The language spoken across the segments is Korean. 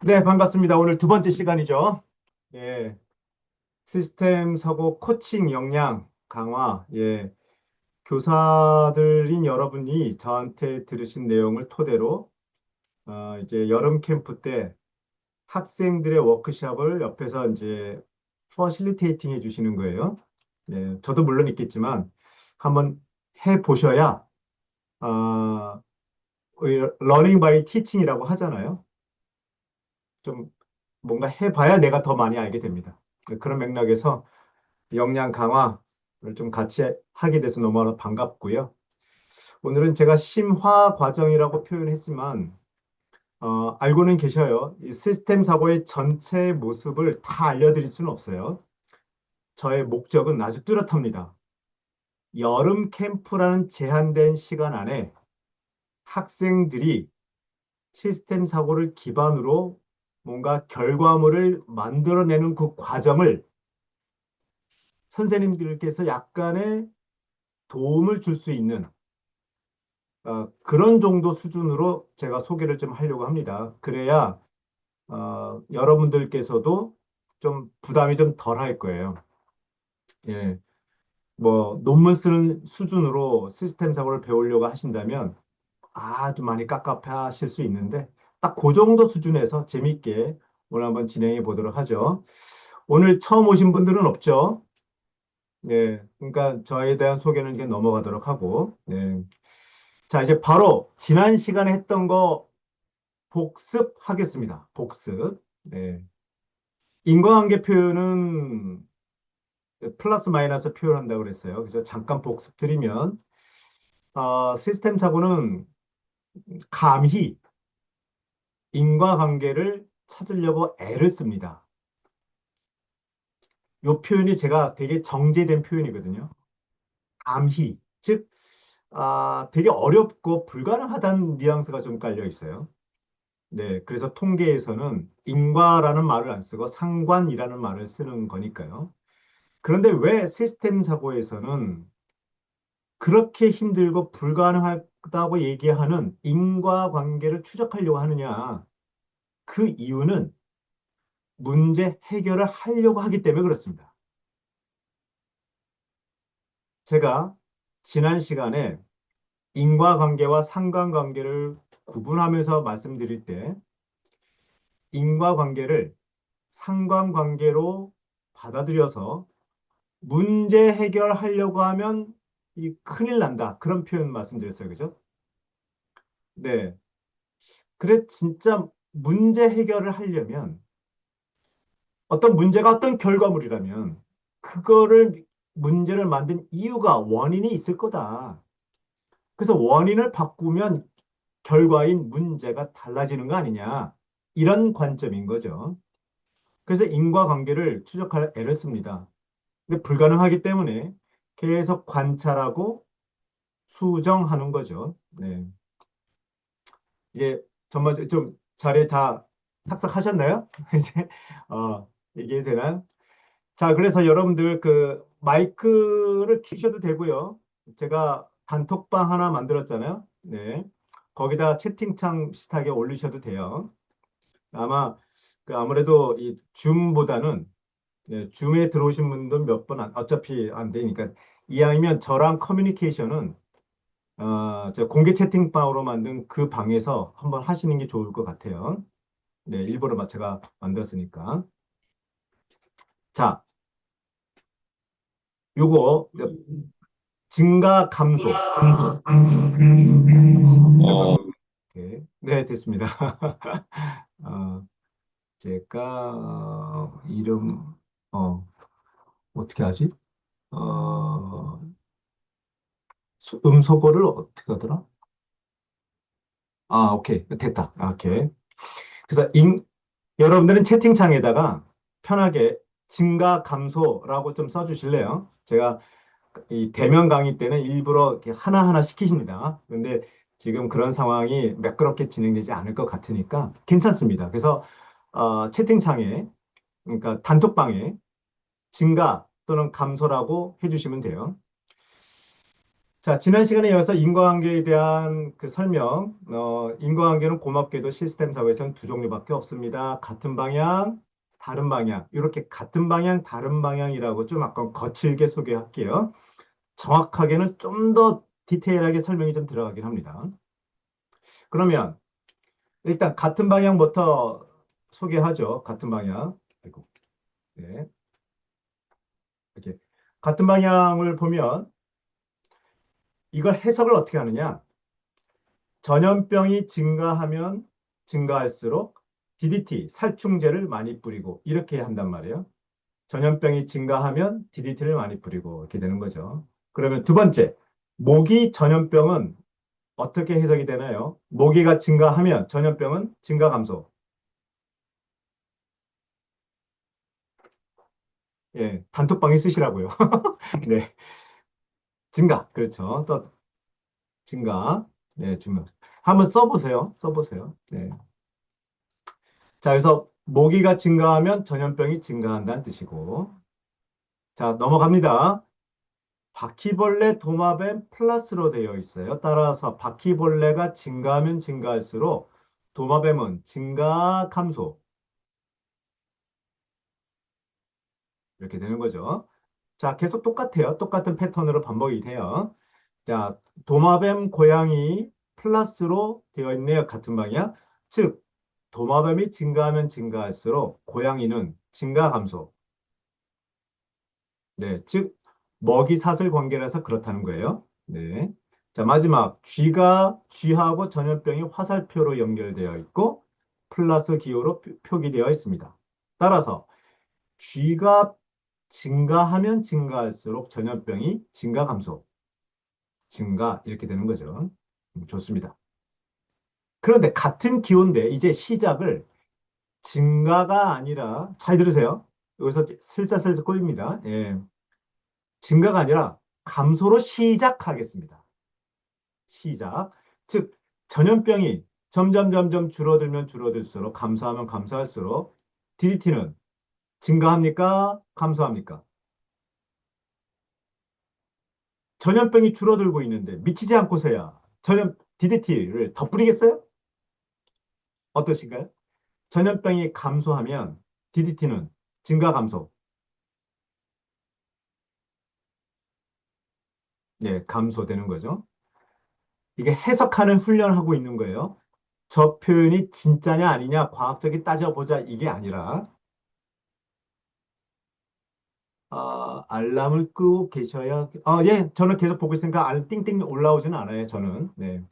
네, 반갑습니다. 오늘 두 번째 시간이죠. 예, 시스템 사고 코칭 역량 강화. 예, 교사들인 여러분이 저한테 들으신 내용을 토대로 이제 여름 캠프 때 학생들의 워크숍을 옆에서 이제 퍼실리테이팅 해주시는 거예요. 예, 저도 물론 있겠지만 한번 해 보셔야 아, 러닝 바이 티칭이라고 하잖아요. 좀 뭔가 해봐야 내가 더 많이 알게 됩니다. 그런 맥락에서 역량 강화를 좀 같이 하게 돼서 너무 반갑고요. 오늘은 제가 심화 과정이라고 표현했지만 알고는 계셔요. 이 시스템 사고의 전체 모습을 다 알려드릴 수는 없어요. 저의 목적은 아주 뚜렷합니다. 여름 캠프라는 제한된 시간 안에 학생들이 시스템 사고를 기반으로 뭔가 결과물을 만들어내는 그 과정을 선생님들께서 약간의 도움을 줄 수 있는 그런 정도 수준으로 제가 소개를 좀 하려고 합니다. 그래야 여러분들께서도 좀 부담이 좀 덜 할 거예요. 예, 뭐 논문 쓰는 수준으로 시스템 사고를 배우려고 하신다면 아주 많이 깝깝하실 수 있는데 딱 그 정도 수준에서 재밌게 오늘 한번 진행해 보도록 하죠. 오늘 처음 오신 분들은 없죠? 네, 그러니까 저에 대한 소개는 이제 넘어가도록 하고, 네. 자, 이제 바로 지난 시간에 했던 거 복습하겠습니다. 복습. 네. 인과관계 표현은 플러스 마이너스 표현한다고 그랬어요. 그래서 잠깐 복습 드리면, 시스템 사고는 감히 인과관계를 찾으려고 애를 씁니다. 이 표현이 제가 되게 정제된 표현이거든요. 감히. 즉, 되게 어렵고 불가능하다는 뉘앙스가 좀 깔려 있어요. 네, 그래서 통계에서는 인과라는 말을 안 쓰고 상관이라는 말을 쓰는 거니까요. 그런데 왜 시스템 사고에서는 그렇게 힘들고 불가능하다고 얘기하는 인과관계를 추적하려고 하느냐? 그 이유는 문제 해결을 하려고 하기 때문에 그렇습니다. 제가 지난 시간에 인과관계와 상관관계를 구분하면서 말씀드릴 때 인과관계를 상관관계로 받아들여서 문제 해결하려고 하면 이 큰일 난다. 그런 표현 말씀드렸어요. 그죠? 네. 그래, 진짜 문제 해결을 하려면 어떤 문제가 어떤 결과물이라면 그거를 문제를 만든 이유가 원인이 있을 거다. 그래서 원인을 바꾸면 결과인 문제가 달라지는 거 아니냐. 이런 관점인 거죠. 그래서 인과관계를 추적할 애를 씁니다. 근데 불가능하기 때문에 계속 관찰하고 수정하는 거죠. 네. 이제 정말 좀 자리에 다 탁석하셨나요? 이제 이게 되나? 자, 그래서 여러분들 그 마이크를 켜셔도 되고요. 제가 단톡방 하나 만들었잖아요. 네. 거기다 채팅창 비슷하게 올리셔도 돼요. 아마 그 아무래도 이 줌보다는 네, 줌에 들어오신 분들 몇 번 어차피 안 되니까 이왕이면 저랑 커뮤니케이션은 저 공개 채팅방으로 만든 그 방에서 한번 하시는 게 좋을 것 같아요. 네, 일부러 제가 만들었으니까. 자, 요거 증가 감소. 잠깐만. 네, 네, 됐습니다. 어, 제가 이름 어, 어떻게 하지? 어, 음소거를 어떻게 하더라? 오케이. 됐다. 오케이. 그래서 여러분들은 채팅창에다가 편하게 증가 감소라고 좀 써주실래요? 제가 이 대면 강의 때는 일부러 이렇게 하나하나 시키십니다. 그런데 지금 그런 상황이 매끄럽게 진행되지 않을 것 같으니까 괜찮습니다. 그래서 채팅창에, 그러니까 단톡방에 증가 또는 감소라고 해주시면 돼요. 자, 지난 시간에 이어서 인과관계에 대한 그 설명, 인과관계는 고맙게도 시스템 사고에서는 두 종류밖에 없습니다. 같은 방향, 다른 방향. 이렇게 같은 방향, 다른 방향이라고 좀 아까 거칠게 소개할게요. 정확하게는 좀 더 디테일하게 설명이 좀 들어가긴 합니다. 그러면 일단 같은 방향부터 소개하죠. 같은 방향. 아이고, 네, 이렇게 같은 방향을 보면 이걸 해석을 어떻게 하느냐? 전염병이 증가하면 증가할수록 DDT, 살충제를 많이 뿌리고 이렇게 한단 말이에요. 전염병이 증가하면 DDT를 많이 뿌리고 이렇게 되는 거죠. 그러면 두 번째, 모기 전염병은 어떻게 해석이 되나요? 모기가 증가하면 전염병은 증가 감소. 예, 단톡방에 쓰시라고요. 네, 증가. 그렇죠. 또 증가. 네, 증가. 한번 써보세요. 써보세요. 네. 자, 그래서 모기가 증가하면 전염병이 증가한다는 뜻이고. 자, 넘어갑니다. 바퀴벌레 도마뱀 플러스로 되어 있어요. 따라서 바퀴벌레가 증가하면 증가할수록 도마뱀은 증가 감소. 이렇게 되는 거죠. 자, 계속 똑같아요. 똑같은 패턴으로 반복이 돼요. 자, 도마뱀, 고양이 플러스로 되어 있네요. 같은 방향. 즉, 도마뱀이 증가하면 증가할수록 고양이는 증가 감소. 네, 즉 먹이 사슬 관계라서 그렇다는 거예요. 네. 자, 마지막 쥐하고 전염병이 화살표로 연결되어 있고 플러스 기호로 표기되어 있습니다. 따라서 쥐가 증가하면 증가할수록 전염병이 증가 감소, 증가 이렇게 되는 거죠. 좋습니다. 그런데 같은 기호인데 이제 시작을 증가가 아니라 잘 들으세요. 여기서 슬쩍슬쩍 꼬입니다. 예. 증가가 아니라 감소로 시작하겠습니다. 시작. 즉, 전염병이 점점 줄어들면 줄어들수록 감소하면 감소할수록 DDT는 증가합니까? 감소합니까? 전염병이 줄어들고 있는데 미치지 않고서야 DDT를 더 뿌리겠어요? 어떠신가요? 전염병이 감소하면 DDT는 증가 감소. 네, 감소되는 거죠. 이게 해석하는 훈련을 하고 있는 거예요. 저 표현이 진짜냐 아니냐 과학적이 따져보자 이게 아니라 알람을 끄고 계셔야 예, 저는 계속 보고 있으니까 띵띵 올라오지는 않아요. 저는 네,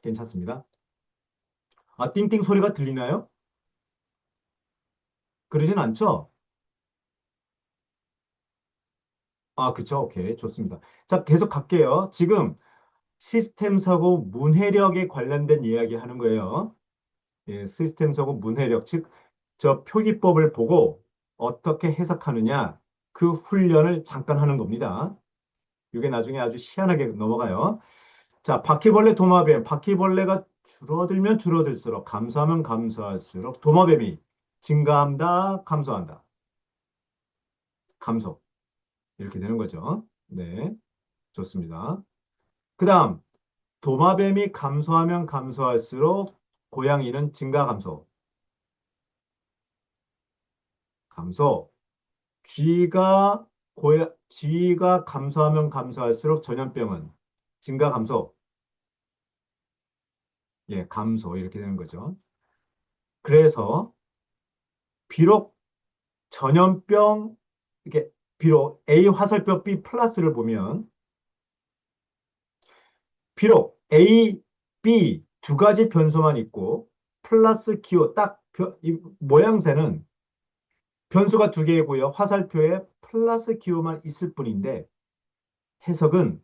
괜찮습니다. 띵띵 소리가 들리나요? 그러진 않죠? 그쵸. 오케이, 좋습니다. 자, 계속 갈게요. 지금 시스템 사고 문해력에 관련된 이야기 하는 거예요. 예, 시스템 사고 문해력, 즉, 저 표기법을 보고 어떻게 해석하느냐, 그 훈련을 잠깐 하는 겁니다. 이게 나중에 아주 희한하게 넘어가요. 자, 바퀴벌레, 도마뱀. 바퀴벌레가 줄어들면 줄어들수록, 감소하면 감소할수록, 도마뱀이 증가한다, 감소한다. 감소. 이렇게 되는 거죠. 네, 좋습니다. 그 다음, 도마뱀이 감소하면 감소할수록, 고양이는 증가, 감소. 감소. 쥐가 감소하면 감소할수록 전염병은 증가, 감소. 예, 감소. 이렇게 되는 거죠. 그래서, 비록 전염병, 이렇게 비록 A 화살표 B 플러스를 보면 비록 A, B 두 가지 변수만 있고 플러스 기호 이 모양새는 변수가 두 개이고요. 화살표에 플러스 기호만 있을 뿐인데 해석은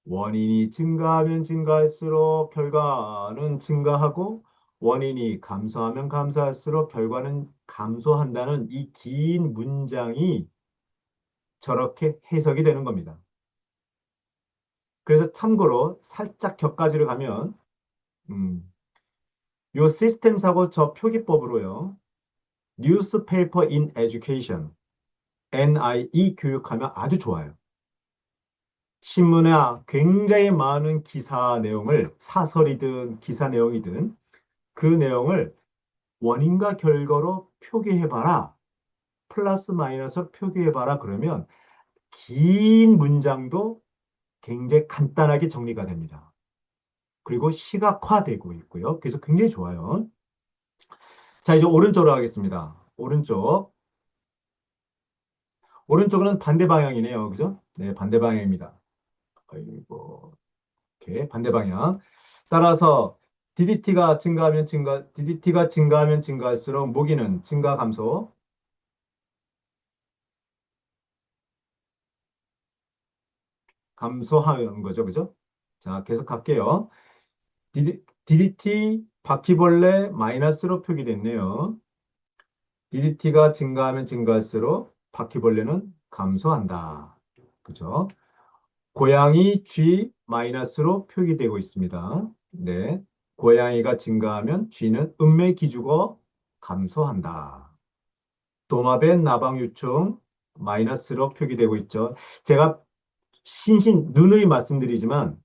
원인이 증가하면 증가할수록 결과는 증가하고 원인이 감소하면 감소할수록 결과는 감소한다는 이 긴 문장이 저렇게 해석이 되는 겁니다. 그래서 참고로 살짝 격가지를 가면 음, 요 시스템 사고 저 표기법으로요. Newspaper in Education, NIE 교육하면 아주 좋아요. 신문에 굉장히 많은 기사 내용을, 사설이든 기사 내용이든 그 내용을 원인과 결과로 표기해봐라. 플러스 마이너스로 표기해봐라. 그러면 긴 문장도 굉장히 간단하게 정리가 됩니다. 그리고 시각화되고 있고요. 그래서 굉장히 좋아요. 자, 이제 오른쪽으로 가겠습니다. 오른쪽. 오른쪽은 반대 방향이네요. 그죠? 네, 반대 방향입니다. 아이고, 이렇게 반대 방향. 따라서 DDT가 증가하면 증가할수록 모기는 증가 감소, 감소하는 거죠. 그죠? 자, 계속 갈게요. DDT 바퀴벌레 마이너스로 표기됐네요. DDT가 증가하면 증가할수록 바퀴벌레는 감소한다. 그죠? 고양이 G 마이너스로 표기되고 있습니다. 네. 고양이가 증가하면 G는 음메 기주어 감소한다. 도마뱀 나방유충 마이너스로 표기되고 있죠. 제가 누누이 말씀드리지만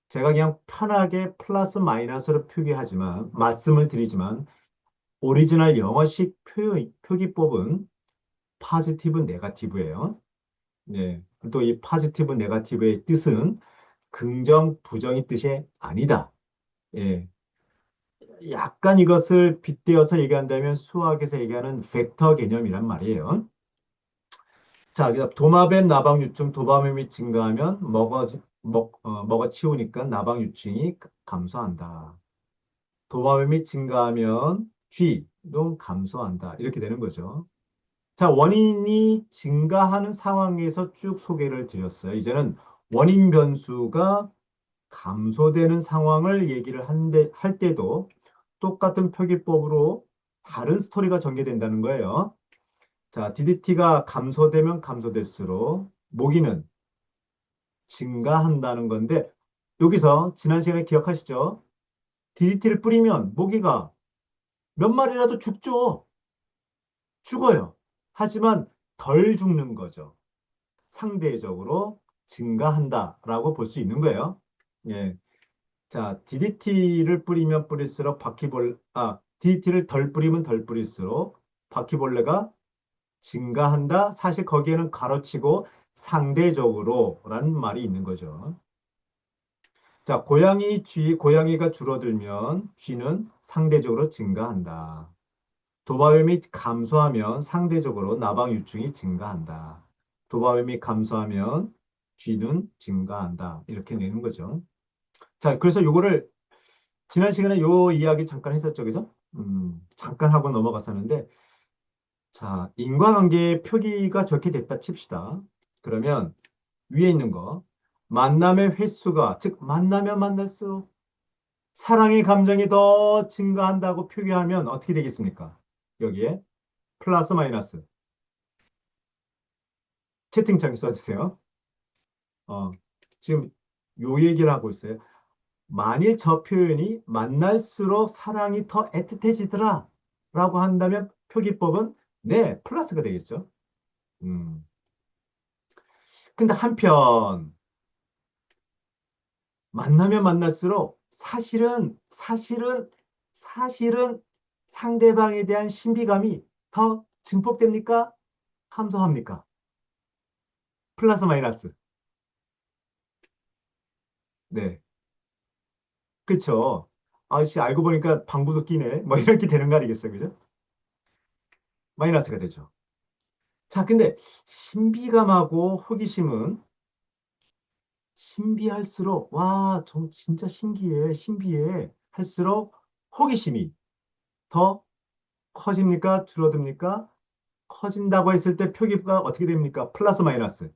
제가 그냥 편하게 플러스 마이너스로 표기하지만 말씀을 드리지만 오리지널 영어식 표기법은 파지티브 네가티브예요. 네. 또 이 파지티브 네가티브의 뜻은 긍정, 부정의 뜻이 아니다. 예. 약간 이것을 빗대어서 얘기한다면 수학에서 얘기하는 벡터 개념이란 말이에요. 자, 그래서 도마뱀 나방 유충, 도마뱀이 증가하면 먹어 치우니까 나방 유충이 감소한다. 도마뱀이 증가하면 쥐도 감소한다. 이렇게 되는 거죠. 자, 원인이 증가하는 상황에서 쭉 소개를 드렸어요. 이제는 원인 변수가 감소되는 상황을 얘기를 할 때도 똑같은 표기법으로 다른 스토리가 전개된다는 거예요. 자, DDT가 감소되면 감소될수록 모기는 증가한다는 건데 여기서 지난 시간에 기억하시죠? DDT를 뿌리면 모기가 몇 마리라도 죽어요. 하지만 덜 죽는 거죠. 상대적으로 증가한다라고 볼 수 있는 거예요. 예. 자, DDT를 뿌리면 뿌릴수록 DDT를 덜 뿌리면 덜 뿌릴수록 바퀴벌레가 증가한다. 사실 거기에는 가로치고 상대적으로라는 말이 있는 거죠. 자, 고양이가 줄어들면 쥐는 상대적으로 증가한다. 도마뱀이 감소하면 상대적으로 나방유충이 증가한다. 도마뱀이 감소하면 쥐는 증가한다. 이렇게 내는 거죠. 자, 그래서 요거를 지난 시간에 요 이야기 잠깐 했었죠. 그죠? 잠깐 하고 넘어갔었는데, 자, 인과관계의 표기가 저렇게 됐다 칩시다. 그러면 위에 있는 거, 만남의 횟수가, 즉, 만나면 만날수록 사랑의 감정이 더 증가한다고 표기하면 어떻게 되겠습니까? 여기에 플러스 마이너스 채팅창에 써주세요. 어, 지금 요 얘기를 하고 있어요. 만일 저 표현이 만날수록 사랑이 더 애틋해지더라 라고 한다면 표기법은 네, 플러스가 되겠죠. 음. 근데 한편 만나면 만날수록 사실은 상대방에 대한 신비감이 더 증폭됩니까? 감소합니까? 플러스 마이너스. 네. 그쵸. 아씨, 알고 보니까 방구도 끼네. 뭐 이렇게 되는 거 아니겠어요? 그죠? 마이너스가 되죠. 자, 근데 신비감하고 호기심은 신비할수록, 와, 진짜 신비해. 할수록 호기심이 더 커집니까? 줄어듭니까? 커진다고 했을 때 표기가 어떻게 됩니까? 플러스 마이너스.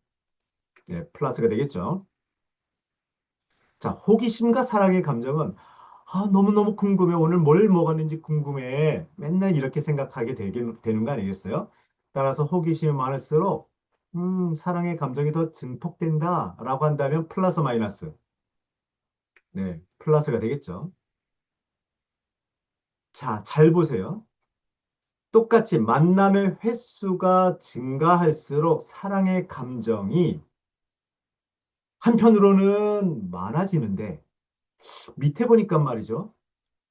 네, 플러스가 되겠죠. 자, 호기심과 사랑의 감정은 너무너무 궁금해. 오늘 뭘 먹었는지 궁금해. 맨날 이렇게 생각하게 되는 거 아니겠어요? 따라서 호기심이 많을수록 사랑의 감정이 더 증폭된다라고 한다면 플러스 마이너스. 네, 플러스가 되겠죠. 자, 잘 보세요. 똑같이 만남의 횟수가 증가할수록 사랑의 감정이 한편으로는 많아지는데 밑에 보니까 말이죠.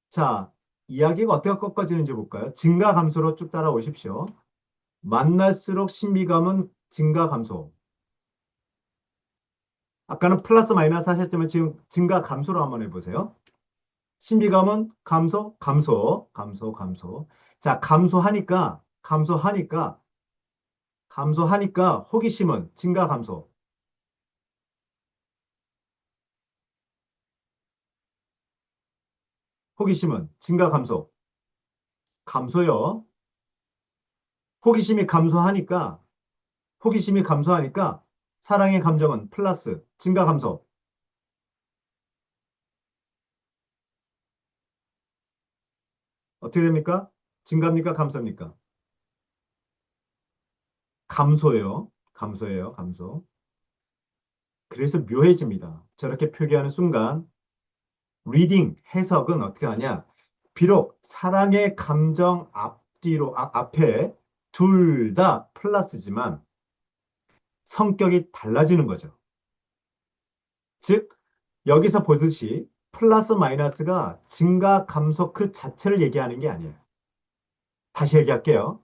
자, 이야기가 어떻게 꺾어지는지 볼까요? 증가 감소로 쭉 따라오십시오. 만날수록 신비감은 증가 감소. 아까는 플러스 마이너스 하셨지만 지금 증가 감소로 한번 해보세요. 신비감은 감소, 감소, 감소, 감소. 자, 감소하니까 호기심은 증가 감소. 호기심은 증가 감소. 감소요. 호기심이 감소하니까, 호기심이 감소하니까 사랑의 감정은 플러스, 증가 감소. 어떻게 됩니까? 증가입니까? 감소입니까? 감소예요. 감소예요. 감소. 그래서 묘해집니다. 저렇게 표기하는 순간 리딩, 해석은 어떻게 하냐? 비록 사랑의 감정 앞에 둘 다 플러스지만 성격이 달라지는 거죠. 즉, 여기서 보듯이 플러스 마이너스가 증가, 감소 그 자체를 얘기하는 게 아니에요. 다시 얘기할게요.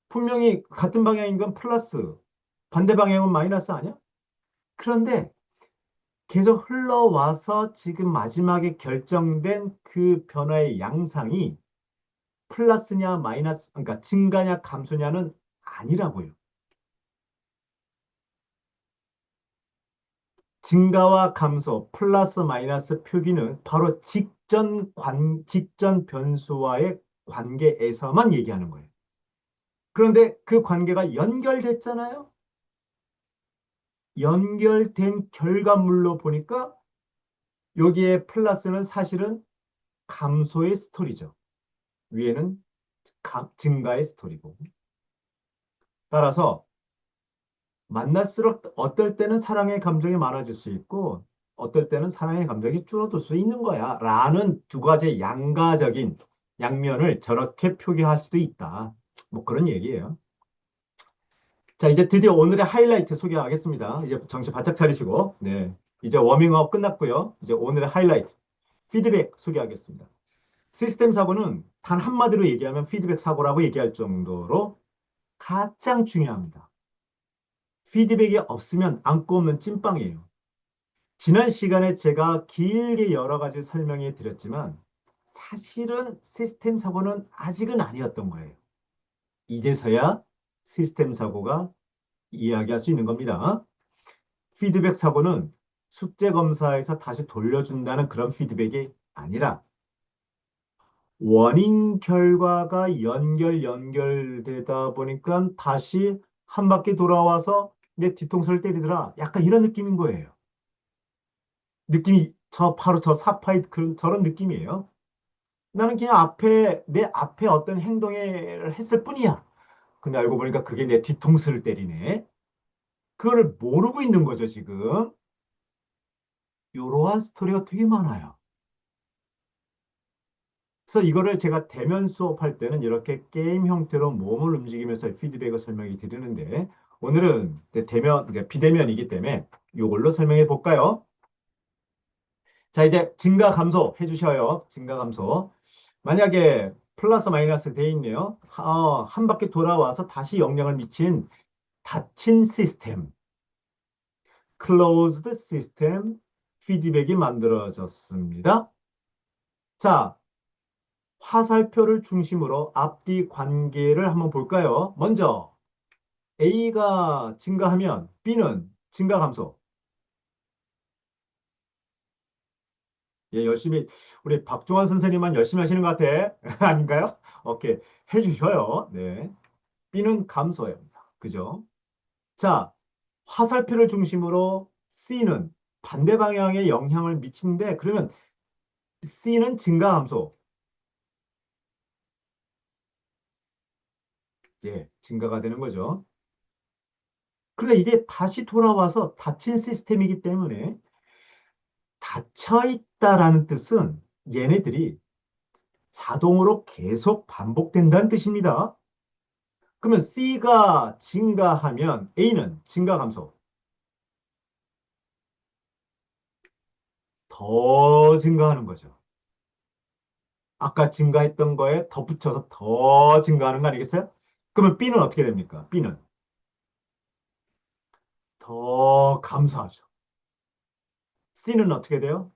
분명히 같은 방향인 건 플러스, 반대 방향은 마이너스 아니야? 그런데 계속 흘러와서 지금 마지막에 결정된 그 변화의 양상이 플러스냐 마이너스, 그러니까 증가냐 감소냐는 아니라고요. 증가와 감소, 플러스 마이너스 표기는 바로 직전 변수와의 관계에서만 얘기하는 거예요. 그런데 그 관계가 연결됐잖아요. 연결된 결과물로 보니까 여기에 플러스는 사실은 감소의 스토리죠. 위에는 증가의 스토리고. 따라서 만날수록 어떨 때는 사랑의 감정이 많아질 수 있고 어떨 때는 사랑의 감정이 줄어들 수 있는 거야. 라는 두 가지 양가적인 양면을 저렇게 표기할 수도 있다. 뭐 그런 얘기예요. 자, 이제 드디어 오늘의 하이라이트 소개하겠습니다. 이제 정신 바짝 차리시고, 네. 이제 워밍업 끝났고요. 이제 오늘의 하이라이트, 피드백 소개하겠습니다. 시스템 사고는 단 한마디로 얘기하면 피드백 사고라고 얘기할 정도로 가장 중요합니다. 피드백이 없으면 안고 없는 찐빵이에요. 지난 시간에 제가 길게 여러 가지 설명해 드렸지만 사실은 시스템 사고는 아직은 아니었던 거예요. 이제서야 시스템 사고가 이야기할 수 있는 겁니다. 피드백 사고는 숙제 검사에서 다시 돌려준다는 그런 피드백이 아니라 원인 결과가 연결되다 보니까 다시 한 바퀴 돌아와서 내 뒤통수를 때리더라. 약간 이런 느낌인 거예요. 느낌이 바로 저 사파의 그런 저런 느낌이에요. 나는 그냥 내 앞에 어떤 행동을 했을 뿐이야. 근데 알고 보니까 그게 내 뒤통수를 때리네. 그거를 모르고 있는 거죠, 지금. 이러한 스토리가 되게 많아요. 그래서 이거를 제가 대면 수업할 때는 이렇게 게임 형태로 몸을 움직이면서 피드백을 설명해 드리는데 오늘은 그러니까 비대면이기 때문에 이걸로 설명해 볼까요? 자, 이제 증가 감소 해주셔요. 증가 감소. 만약에 플러스 마이너스 돼 있네요. 한 바퀴 돌아와서 다시 영향을 미친 닫힌 시스템, closed system 피드백이 만들어졌습니다. 자, 화살표를 중심으로 앞뒤 관계를 한번 볼까요? 먼저 A가 증가하면 B는 증가 감소. 예, 열심히 우리 박종환 선생님만 열심히 하시는 것 같아. 아닌가요? 오케이. 해주셔요. 네. B는 감소예요. 그죠? 자, 화살표를 중심으로 C는 반대 방향에 영향을 미치는데 그러면 C는 증가 감소. 예, 증가가 되는 거죠. 그런데 이게 다시 돌아와서 닫힌 시스템이기 때문에 닫혀 있다라는 뜻은 얘네들이 자동으로 계속 반복된다는 뜻입니다. 그러면 C가 증가하면 A는 증가 감소. 더 증가하는 거죠. 아까 증가했던 거에 덧붙여서 더 증가하는 거 아니겠어요? 그러면 B는 어떻게 됩니까? B는 더 감소하죠. C는 어떻게 돼요?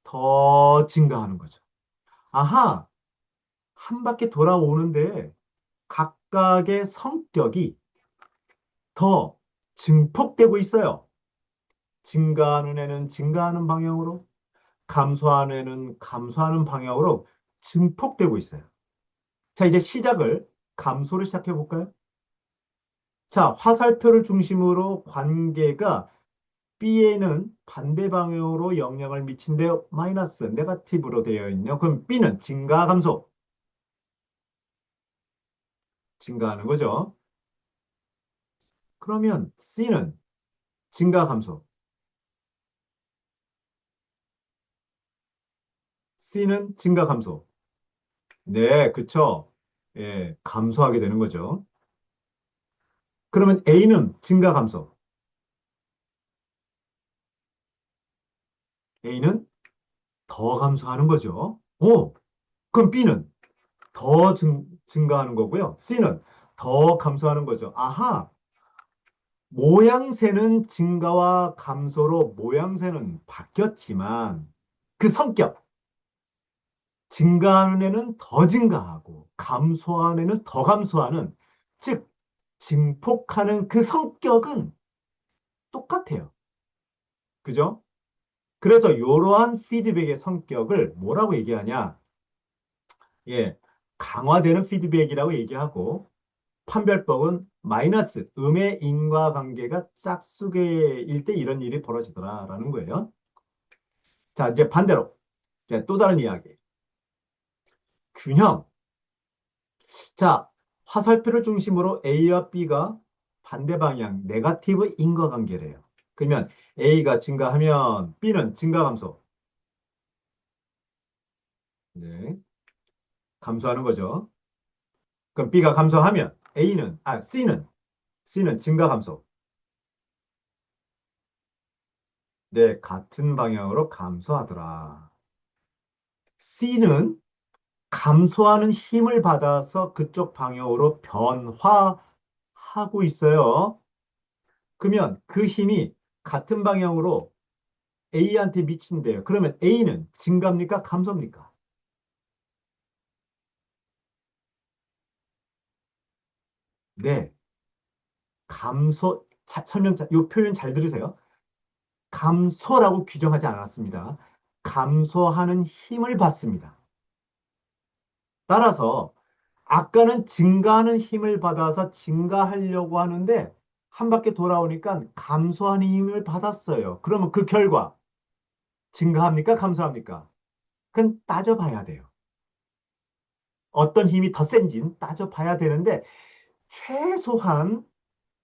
더 증가하는 거죠. 아하, 한 바퀴 돌아오는데 각각의 성격이 더 증폭되고 있어요. 증가하는 애는 증가하는 방향으로, 감소하는 애는 감소하는 방향으로 증폭되고 있어요. 자, 이제 시작을 감소를 시작해 볼까요? 자, 화살표를 중심으로 관계가 B에는 반대 방향으로 영향을 미친데 마이너스, 네거티브로 되어 있네요. 그럼 B는 증가, 감소, 증가하는 거죠. 그러면 C는 증가, 감소, C는 증가, 감소. 네, 그쵸. 예, 감소하게 되는 거죠. 그러면 A는 증가, 감소, A는 더 감소하는 거죠. 오, 그럼 B는 더 증가하는 거고요. C는 더 감소하는 거죠. 아하, 모양새는 증가와 감소로 모양새는 바뀌었지만 그 성격, 증가하는 애는 더 증가하고 감소하는 애는 더 감소하는, 즉 증폭하는 그 성격은 똑같아요. 그죠? 그래서 이러한 피드백의 성격을 뭐라고 얘기하냐? 예, 강화되는 피드백이라고 얘기하고, 판별법은 마이너스 음의 인과관계가 짝수계일 때 이런 일이 벌어지더라라는 거예요. 자, 이제 반대로 이제 또 다른 이야기. 균형. 자, 화살표를 중심으로 A와 B가 반대 방향 네거티브 인과관계래요. 그러면 A가 증가하면 B는 증가 감소. 네, 감소하는 거죠. 그럼 B가 감소하면 C는 증가 감소. 네, 같은 방향으로 감소하더라. C는 감소하는 힘을 받아서 그쪽 방향으로 변화하고 있어요. 그러면 그 힘이 같은 방향으로 A한테 미친대요. 그러면 A는 증가입니까? 감소입니까? 네. 이 표현 잘 들으세요. 감소라고 규정하지 않았습니다. 감소하는 힘을 받습니다. 따라서 아까는 증가하는 힘을 받아서 증가하려고 하는데 한 바퀴 돌아오니까 감소하는 힘을 받았어요. 그러면 그 결과 증가합니까? 감소합니까? 그건 따져봐야 돼요. 어떤 힘이 더 센지는 따져봐야 되는데 최소한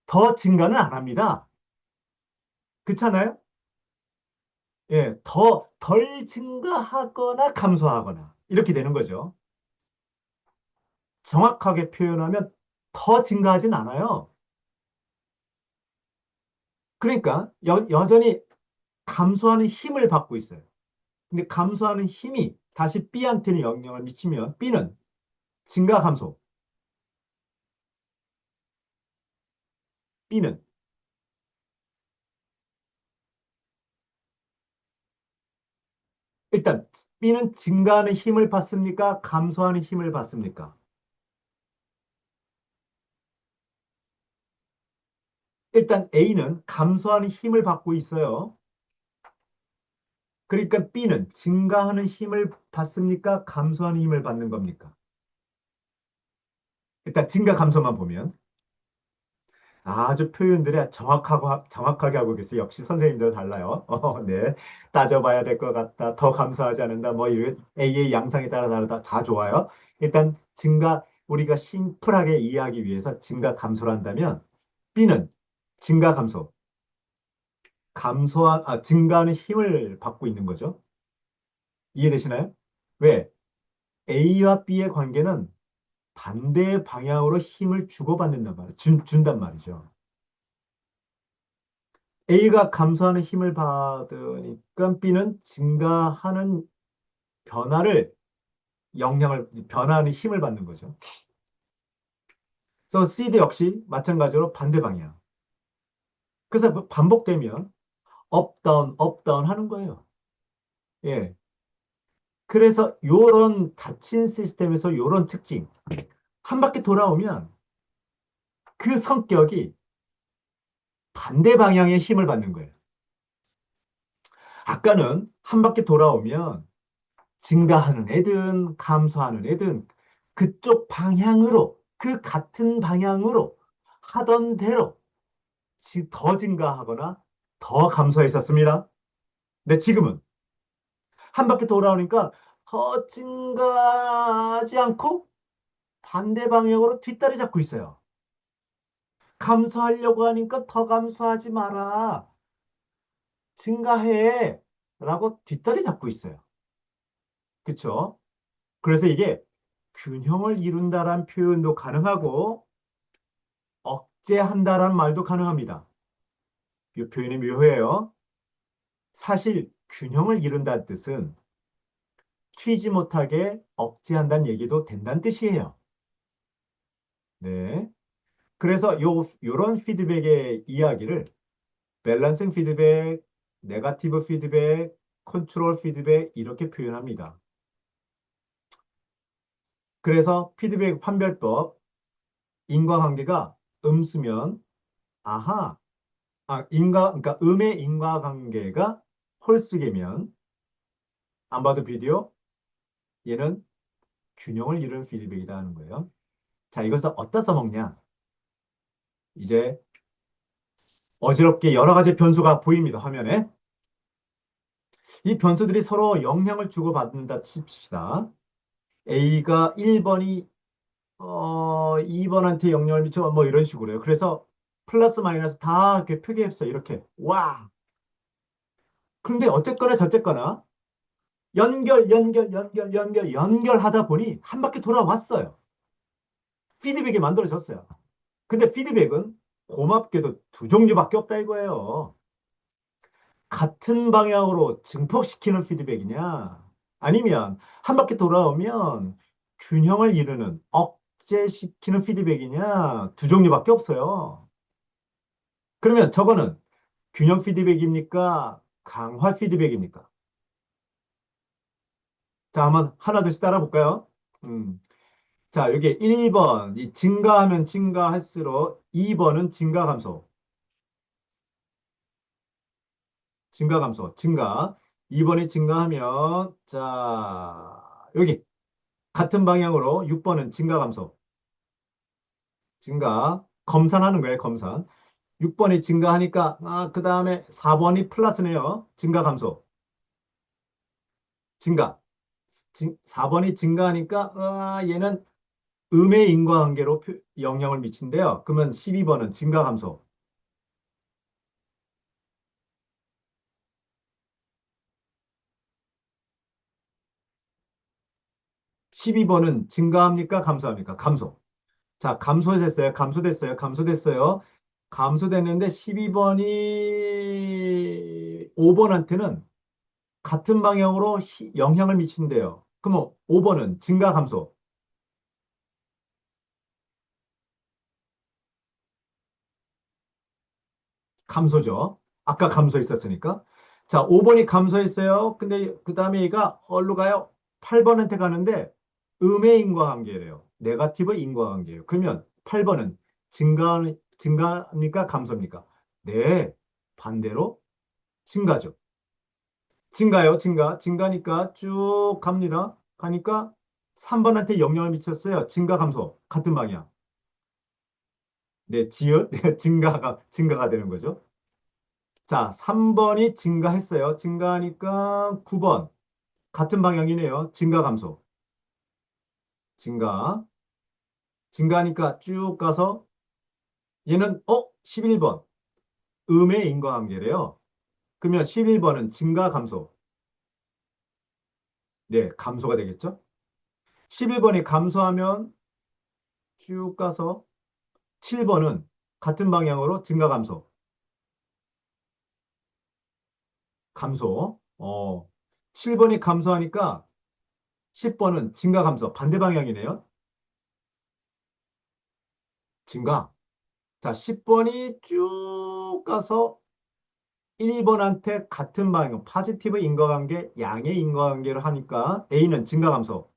더 증가는 안 합니다. 그렇잖아요? 예, 덜 증가하거나 감소하거나 이렇게 되는 거죠. 정확하게 표현하면 더 증가하진 않아요. 그러니까 여전히 감소하는 힘을 받고 있어요. 근데 감소하는 힘이 다시 B한테는 영향을 미치면 B는 증가 감소, B는 일단 B는 증가하는 힘을 받습니까? 감소하는 힘을 받습니까? 일단 A는 감소하는 힘을 받고 있어요. 그러니까 B는 증가하는 힘을 받습니까? 감소하는 힘을 받는 겁니까? 일단 증가 감소만 보면 아주 표현들이 정확하게 하고 계세요. 역시 선생님들 달라요. 네. 따져봐야 될 것 같다. 더 감소하지 않는다. 뭐 이런 A의 양상에 따라 다르다. 다 좋아요. 일단 우리가 심플하게 이해하기 위해서 증가 감소를 한다면 B는 증가 감소, 증가하는 힘을 받고 있는 거죠. 이해되시나요? 왜? A와 B의 관계는 반대 방향으로 힘을 주고받는단 말이에요. 준단 말이죠. A가 감소하는 힘을 받으니까 B는 증가하는 변화를, 변화하는 힘을 받는 거죠. 그래서 C도 역시 마찬가지로 반대 방향. 그래서 반복되면 업 다운 하는 거예요. 예. 그래서 요런 닫힌 시스템에서 요런 특징. 한 바퀴 돌아오면 그 성격이 반대 방향의 힘을 받는 거예요. 아까는 한 바퀴 돌아오면 증가하는 애든 감소하는 애든 그쪽 방향으로, 그 같은 방향으로 하던 대로 더 증가하거나 더 감소했었습니다. 근데 지금은 한 바퀴 돌아오니까 더 증가하지 않고 반대 방향으로 뒷다리 잡고 있어요. 감소하려고 하니까 더 감소하지 마라. 증가해. 라고 뒷다리 잡고 있어요. 그쵸? 그래서 이게 균형을 이룬다란 표현도 가능하고 억제한다란 말도 가능합니다. 이 표현이 묘해요. 사실 균형을 이룬다는 뜻은 튀지 못하게 억제한다는 얘기도 된다는 뜻이에요. 네. 그래서 요런 피드백의 이야기를 밸런싱 피드백, 네거티브 피드백, 컨트롤 피드백 이렇게 표현합니다. 그래서 피드백 판별법, 인과관계가 음수면 아하, 그러니까 음의 인과관계가 홀수계면 안 봐도 비디오, 얘는 균형을 이루는 피드백이다 하는 거예요. 자, 이것을 어디다 써먹냐? 이제 어지럽게 여러 가지 변수가 보입니다, 화면에. 이 변수들이 서로 영향을 주고받는다 칩시다. A가 1번이 2번한테 영향을 미쳐 뭐 이런 식으로요. 그래서 플러스 마이너스 다 이렇게 표기했어요. 이렇게. 와. 그런데 어쨌거나 저쨌거나 연결하다 보니 한 바퀴 돌아왔어요. 피드백이 만들어졌어요. 근데 피드백은 고맙게도 두 종류밖에 없다 이거예요. 같은 방향으로 증폭시키는 피드백이냐? 아니면 한 바퀴 돌아오면 균형을 이루는 억제시키는 피드백이냐? 두 종류밖에 없어요. 그러면 저거는 균형 피드백입니까? 강화 피드백입니까? 자, 한번 하나 둘씩 따라 볼까요? 음. 자, 여기 1번, 이 증가하면 증가할수록 2번은 증가 감소. 증가 감소. 증가. 2번이 증가하면 자, 여기 같은 방향으로 6번은 증가 감소. 증가. 검산하는 거예요, 검산. 6번이 증가하니까 그 다음에 4번이 플러스네요. 증가 감소. 증가. 4번이 증가하니까 얘는 음의 인과관계로 영향을 미친대요. 그러면 12번은 증가 감소. 12번은 증가합니까? 감소합니까? 감소. 자, 감소됐어요. 감소됐어요. 감소됐어요. 감소됐는데 12번이 5번한테는 같은 방향으로 영향을 미친대요. 그러면 5번은 증가 감소. 감소죠. 아까 감소했었으니까. 자, 5번이 감소했어요. 근데 그 다음에 얘가 어디로 가요? 8번한테 가는데 음의 인과관계래요. 네거티브 인과관계예요. 그러면 8번은 증가입니까? 감소입니까? 네, 반대로 증가죠. 증가요, 증가. 증가니까 쭉 갑니다. 가니까 3번한테 영향을 미쳤어요. 증가, 감소. 같은 방향. 네, 지읒. 네, 증가가 되는 거죠. 자, 3번이 증가했어요. 증가하니까 9번. 같은 방향이네요. 증가, 감소. 증가. 증가하니까 쭉 가서 얘는 11번. 음의 인과관계래요. 그러면 11번은 증가, 감소. 네, 감소가 되겠죠? 11번이 감소하면 쭉 가서 7번은 같은 방향으로 증가 감소. 감소. 7번이 감소하니까 10번은 증가 감소. 반대 방향이네요. 증가. 자, 10번이 쭉 가서 1번한테 같은 방향, 포지티브 인과관계, 양의 인과관계를 하니까 A는 증가 감소.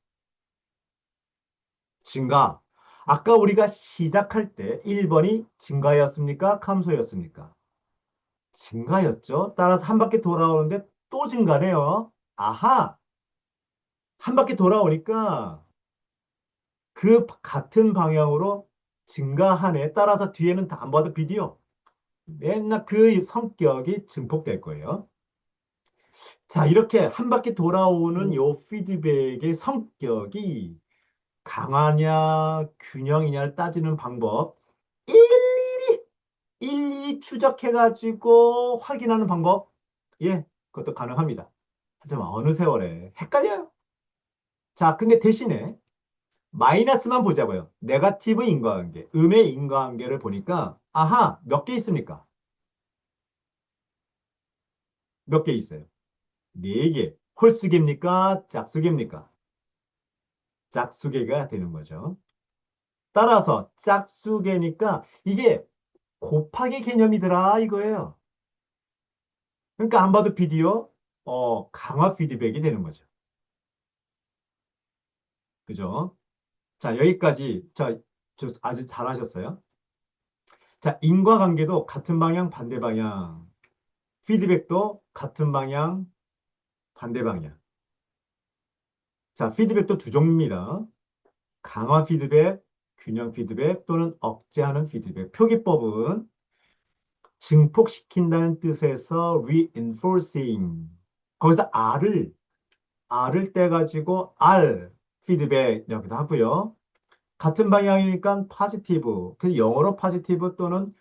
증가. 아까 우리가 시작할 때 1번이 증가였습니까? 감소였습니까? 증가였죠. 따라서 한 바퀴 돌아오는데 또 증가네요. 아하! 한 바퀴 돌아오니까 그 같은 방향으로 증가하네. 따라서 뒤에는 다 안 봐도 비디오. 맨날 그 성격이 증폭될 거예요. 자, 이렇게 한 바퀴 돌아오는 요 피드백의 성격이 강하냐, 균형이냐를 따지는 방법. 일일이, 일일이 추적해가지고 확인하는 방법. 예, 그것도 가능합니다. 하지만 어느 세월에 헷갈려요. 자, 근데 대신에 마이너스만 보자고요. 네거티브 인과관계, 음의 인과관계를 보니까 아하, 몇 개 있습니까? 몇 개 있어요? 네 개. 홀수개입니까? 짝수개입니까? 짝수개가 되는 거죠. 따라서 짝수개니까 이게 곱하기 개념이더라 이거예요. 그러니까 안 봐도 비디오 강화 피드백이 되는 거죠. 그죠? 자, 여기까지 아주 잘하셨어요. 자, 인과관계도 같은 방향, 반대 방향. 피드백도 같은 방향, 반대 방향. 자, 피드백도 두 종류입니다. 강화 피드백, 균형 피드백 또는 억제하는 피드백. 표기법은 증폭시킨다는 뜻에서 reinforcing. 거기서 R을 떼가지고 R 피드백 이라고도 하고요. 같은 방향이니까 positive. 그 영어로 positive 또는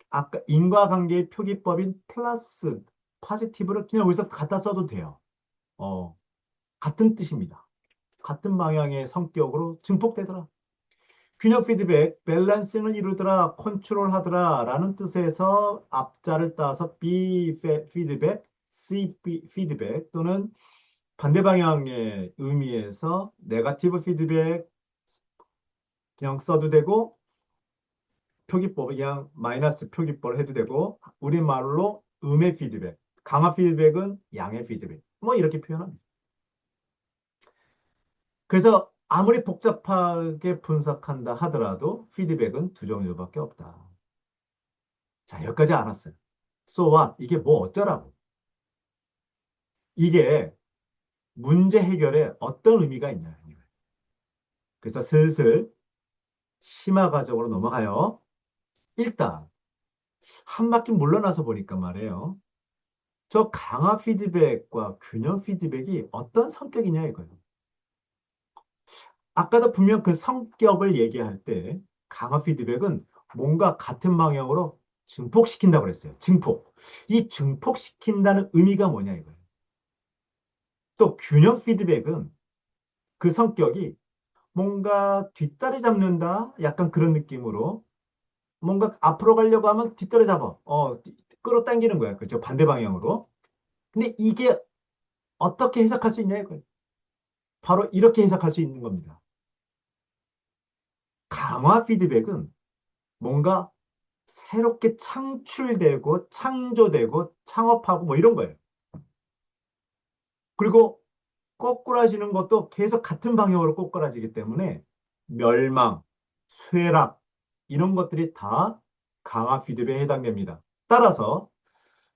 아까 인과관계의 표기법인 플러스 positive를 그냥 여기서 갖다 써도 돼요. 어, 같은 뜻입니다. 같은 방향의 성격으로 증폭되더라. 균형 피드백, 밸런싱을 이루더라, 컨트롤하더라 라는 뜻에서 앞자를 따서 B 피드백, C 피드백 또는 반대 방향의 의미에서 네거티브 피드백 그냥 써도 되고 표기법 그냥 마이너스 표기법을 해도 되고 우리말로 음의 피드백, 강화 피드백은 양의 피드백 뭐 이렇게 표현합니다. 그래서 아무리 복잡하게 분석한다 하더라도 피드백은 두 종류밖에 없다. 자, 여기까지 알았어요. So what? 이게 뭐 어쩌라고? 이게 문제 해결에 어떤 의미가 있냐. 그래서 슬슬 심화 과정으로 넘어가요. 일단 한 바퀴 물러나서 보니까 말이에요. 저 강화 피드백과 균형 피드백이 어떤 성격이냐 이거예요. 아까도 분명 그 성격을 얘기할 때 강화 피드백은 뭔가 같은 방향으로 증폭시킨다고 그랬어요. 증폭. 이 증폭시킨다는 의미가 뭐냐 이거예요. 또 균형 피드백은 그 성격이 뭔가 뒷다리 잡는다? 약간 그런 느낌으로 뭔가 앞으로 가려고 하면 뒷다리 잡아. 끌어당기는 거야. 그죠? 반대 방향으로. 근데 이게 어떻게 해석할 수 있냐 이거예요. 바로 이렇게 해석할 수 있는 겁니다. 강화 피드백은 뭔가 새롭게 창출되고 창조되고 창업하고 뭐 이런 거예요. 그리고 꼬꾸라지는 것도 계속 같은 방향으로 꼬꾸라지기 때문에 멸망, 쇠락 이런 것들이 다 강화 피드백에 해당됩니다. 따라서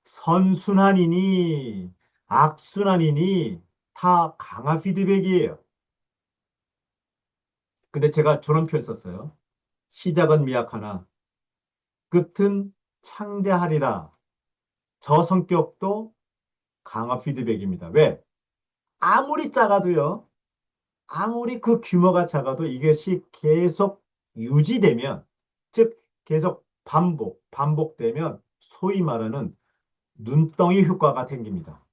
선순환이니 악순환이니 다 강화 피드백이에요. 근데 제가 저런 표현 썼어요. 시작은 미약하나 끝은 창대하리라. 저 성격도 강화 피드백입니다. 왜? 아무리 작아도요. 아무리 그 규모가 작아도 이것이 계속 유지되면, 즉 계속 반복되면 소위 말하는 눈덩이 효과가 생깁니다.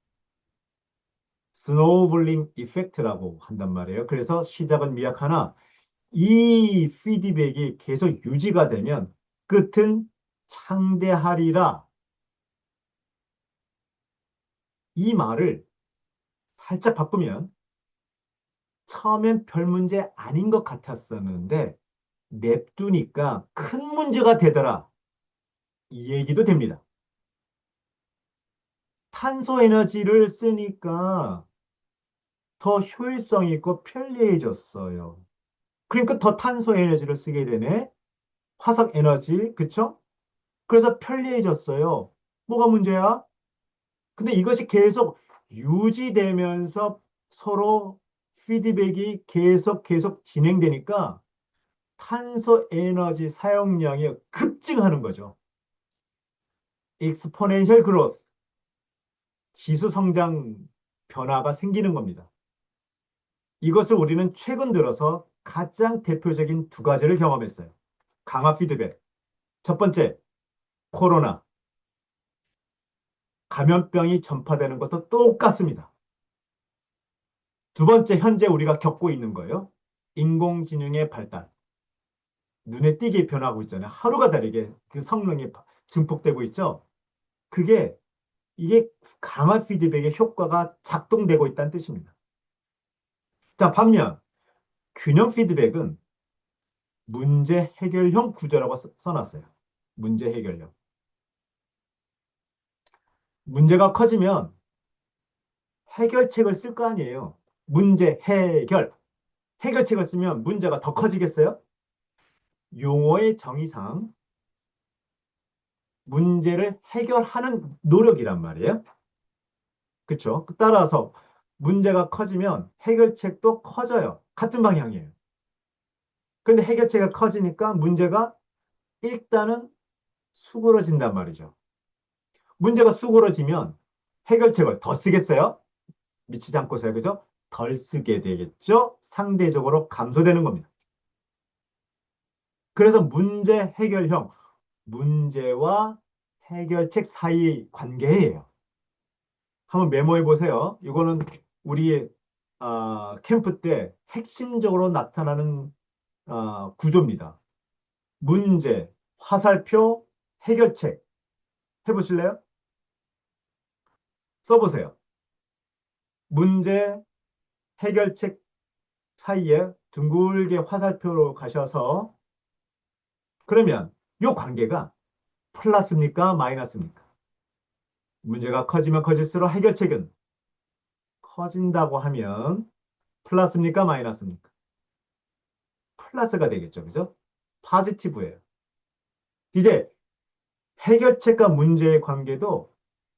스노우볼링 이펙트라고 한단 말이에요. 그래서 시작은 미약하나 이 피드백이 계속 유지가 되면 끝은 창대하리라. 이 말을 살짝 바꾸면 처음엔 별 문제 아닌 것 같았었는데 냅두니까 큰 문제가 되더라. 이 얘기도 됩니다. 탄소 에너지를 쓰니까 더 효율성 있고 편리해졌어요. 그러니까 더 탄소 에너지를 쓰게 되네. 화석 에너지, 그쵸? 그래서 편리해졌어요. 뭐가 문제야? 근데 이것이 계속 유지되면서 서로 피드백이 계속 진행되니까 탄소 에너지 사용량이 급증하는 거죠. 익스포넨셜 그로스, 지수 성장 변화가 생기는 겁니다. 이것을 우리는 최근 들어서 가장 대표적인 두 가지를 경험했어요. 강화 피드백. 첫 번째, 코로나. 감염병이 전파되는 것도 똑같습니다. 두 번째, 현재 우리가 겪고 있는 거예요. 인공지능의 발달. 눈에 띄게 변하고 있잖아요. 하루가 다르게 그 성능이 증폭되고 있죠. 그게 이게 강화 피드백의 효과가 작동되고 있다는 뜻입니다. 자, 반면 균형 피드백은 문제 해결형 구조라고 써놨어요. 문제 해결형. 문제가 커지면 해결책을 쓸 거 아니에요. 문제 해결. 해결책을 쓰면 문제가 더 커지겠어요? 용어의 정의상 문제를 해결하는 노력이란 말이에요. 그렇죠? 따라서 문제가 커지면 해결책도 커져요. 같은 방향이에요. 그런데 해결책이 커지니까 문제가 일단은 수그러진단 말이죠. 문제가 수그러지면 해결책을 더 쓰겠어요? 미치지 않고서요. 그죠? 덜 쓰게 되겠죠? 상대적으로 감소되는 겁니다. 그래서 문제 해결형, 문제와 해결책 사이 관계예요. 한번 메모해 보세요. 이거는 우리 캠프 때 핵심적으로 나타나는 구조입니다. 문제, 화살표, 해결책 해보실래요? 써보세요. 문제, 해결책 사이에 둥글게 화살표로 가셔서 그러면 이 관계가 플러스입니까? 마이너스입니까? 문제가 커지면 커질수록 해결책은 커진다고 하면 플러스입니까? 마이너스입니까? 플러스가 되겠죠. 그죠? 파지티브예요. 이제 해결책과 문제의 관계도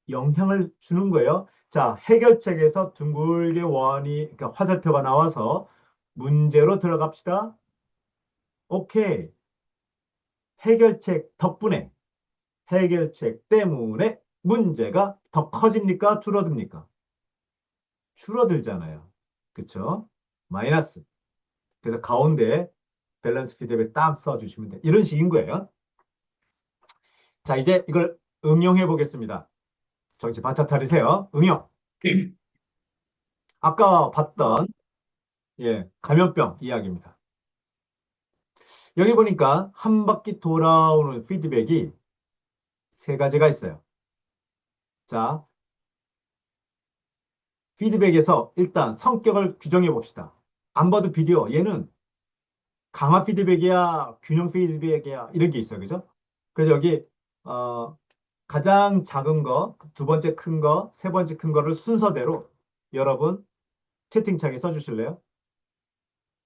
영향을 주는 거예요. 자, 해결책에서 둥글게 원이, 그러니까 화살표가 나와서 문제로 들어갑시다. 오케이. 해결책 덕분에, 해결책 때문에 문제가 더 커집니까? 줄어듭니까? 줄어들잖아요. 그쵸? 마이너스. 그래서 가운데 밸런스 피드백 딱 써주시면 돼요. 이런 식인 거예요. 자, 이제 이걸 응용해 보겠습니다. 정신 바짝 차리세요. 응용. 아까 봤던 감염병 이야기입니다. 여기 보니까 한 바퀴 돌아오는 피드백이 세 가지가 있어요. 자, 피드백에서 일단 성격을 규정해 봅시다. 안 봐도 비디오. 얘는 강화 피드백이야, 균형 피드백이야, 이런 게 있어요. 그죠? 그래서 여기, 어, 가장 작은 거, 두 번째 큰 거, 세 번째 큰 거를 순서대로 여러분 채팅창에 써주실래요?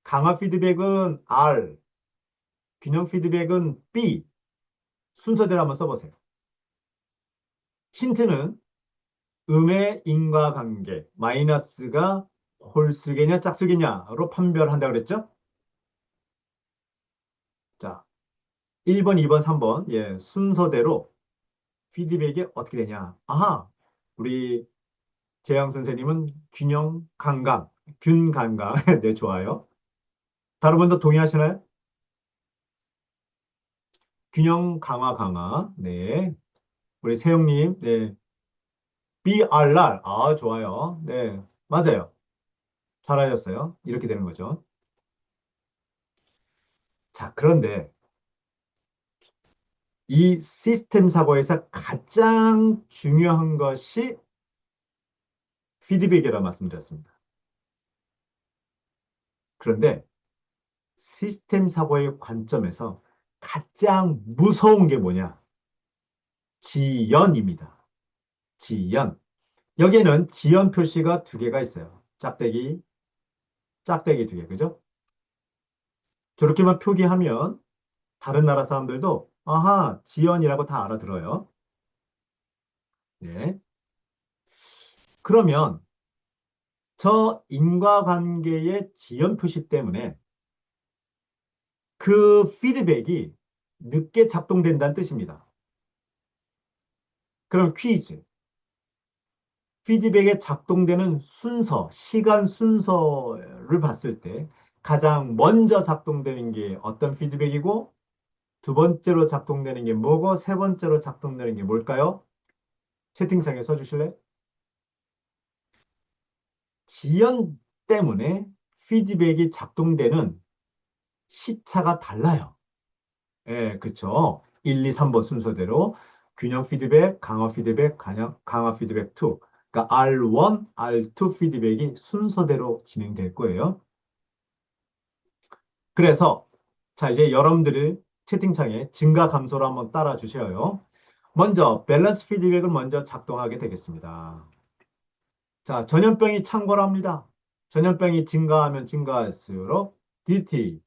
강화 피드백은 R, 균형 피드백은 B, 순서대로 한번 써보세요. 힌트는 음의 인과관계, 마이너스가 홀수겠냐, 짝수겠냐로 판별한다고 그랬죠? 자, 1번, 2번, 3번, 순서대로 피드백이 어떻게 되냐. 아하, 우리 재영 선생님은 균형 강강, 균 강강. 네, 좋아요. 다른 분도 동의하시나요? 균형 강화 강화. 네. 우리 세영님, 네. BRR. 아, 좋아요. 네. 맞아요. 잘하셨어요. 이렇게 되는 거죠. 자, 그런데 이 시스템 사고에서 가장 중요한 것이 피드백이라고 말씀드렸습니다. 그런데 시스템 사고의 관점에서 가장 무서운 게 뭐냐? 지연입니다. 지연. 여기에는 지연 표시가 두 개가 있어요. 짝대기, 짝대기 두 개, 그죠? 저렇게만 표기하면 다른 나라 사람들도 아하, 지연이라고 다 알아들어요. 네. 그러면 저 인과관계의 지연 표시 때문에 그 피드백이 늦게 작동된다는 뜻입니다. 그럼 퀴즈. 피드백에 작동되는 순서, 시간 순서를 봤을 때 가장 먼저 작동되는 게 어떤 피드백이고 두 번째로 작동되는 게 뭐고 세 번째로 작동되는 게 뭘까요? 채팅창에 써주실래요? 지연 때문에 피드백이 작동되는 시차가 달라요. 예, 그쵸. 1, 2, 3번 순서대로 균형 피드백, 강화 피드백, 강화 피드백 2. 그러니까 R1, R2 피드백이 순서대로 진행될 거예요. 그래서 자, 이제 여러분들이 채팅창에 증가 감소를 한번 따라 주셔요. 먼저 밸런스 피드백을 먼저 작동하게 되겠습니다. 자, 전염병이 창궐합니다. 전염병이 증가하면 증가할수록 DT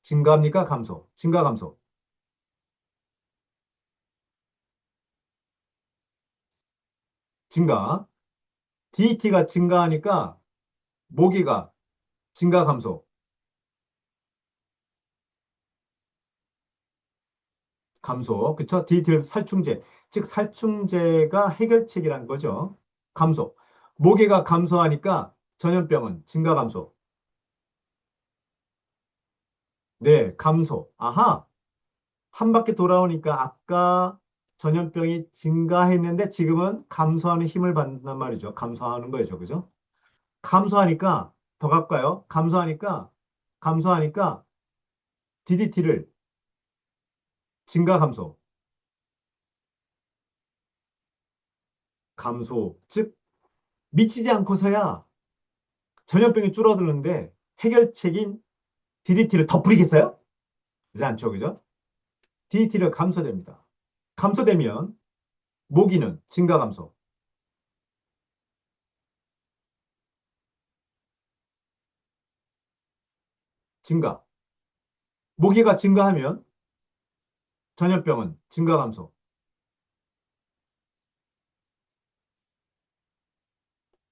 증가합니까? 감소? 증가 감소. 증가. DT가 증가하니까 모기가 증가 감소. 감소. 그쵸? DT 살충제. 즉 살충제가 해결책이란 거죠. 감소. 모기가 감소하니까 전염병은 증가 감소. 네, 감소. 아하. 한 바퀴 돌아오니까 아까 전염병이 증가했는데 지금은 감소하는 힘을 받는단 말이죠. 감소하는 거죠. 그죠? 감소하니까 더 갈까요? 감소하니까 DDT를 증가 감소, 감소. 즉 미치지 않고서야 전염병이 줄어드는데 해결책인 DDT를 더 뿌리겠어요? 그렇지 않죠. 그죠? DDT를 감소됩니다. 감소되면 모기는 증가 감소, 증가. 모기가 증가하면 전염병은 증가 감소,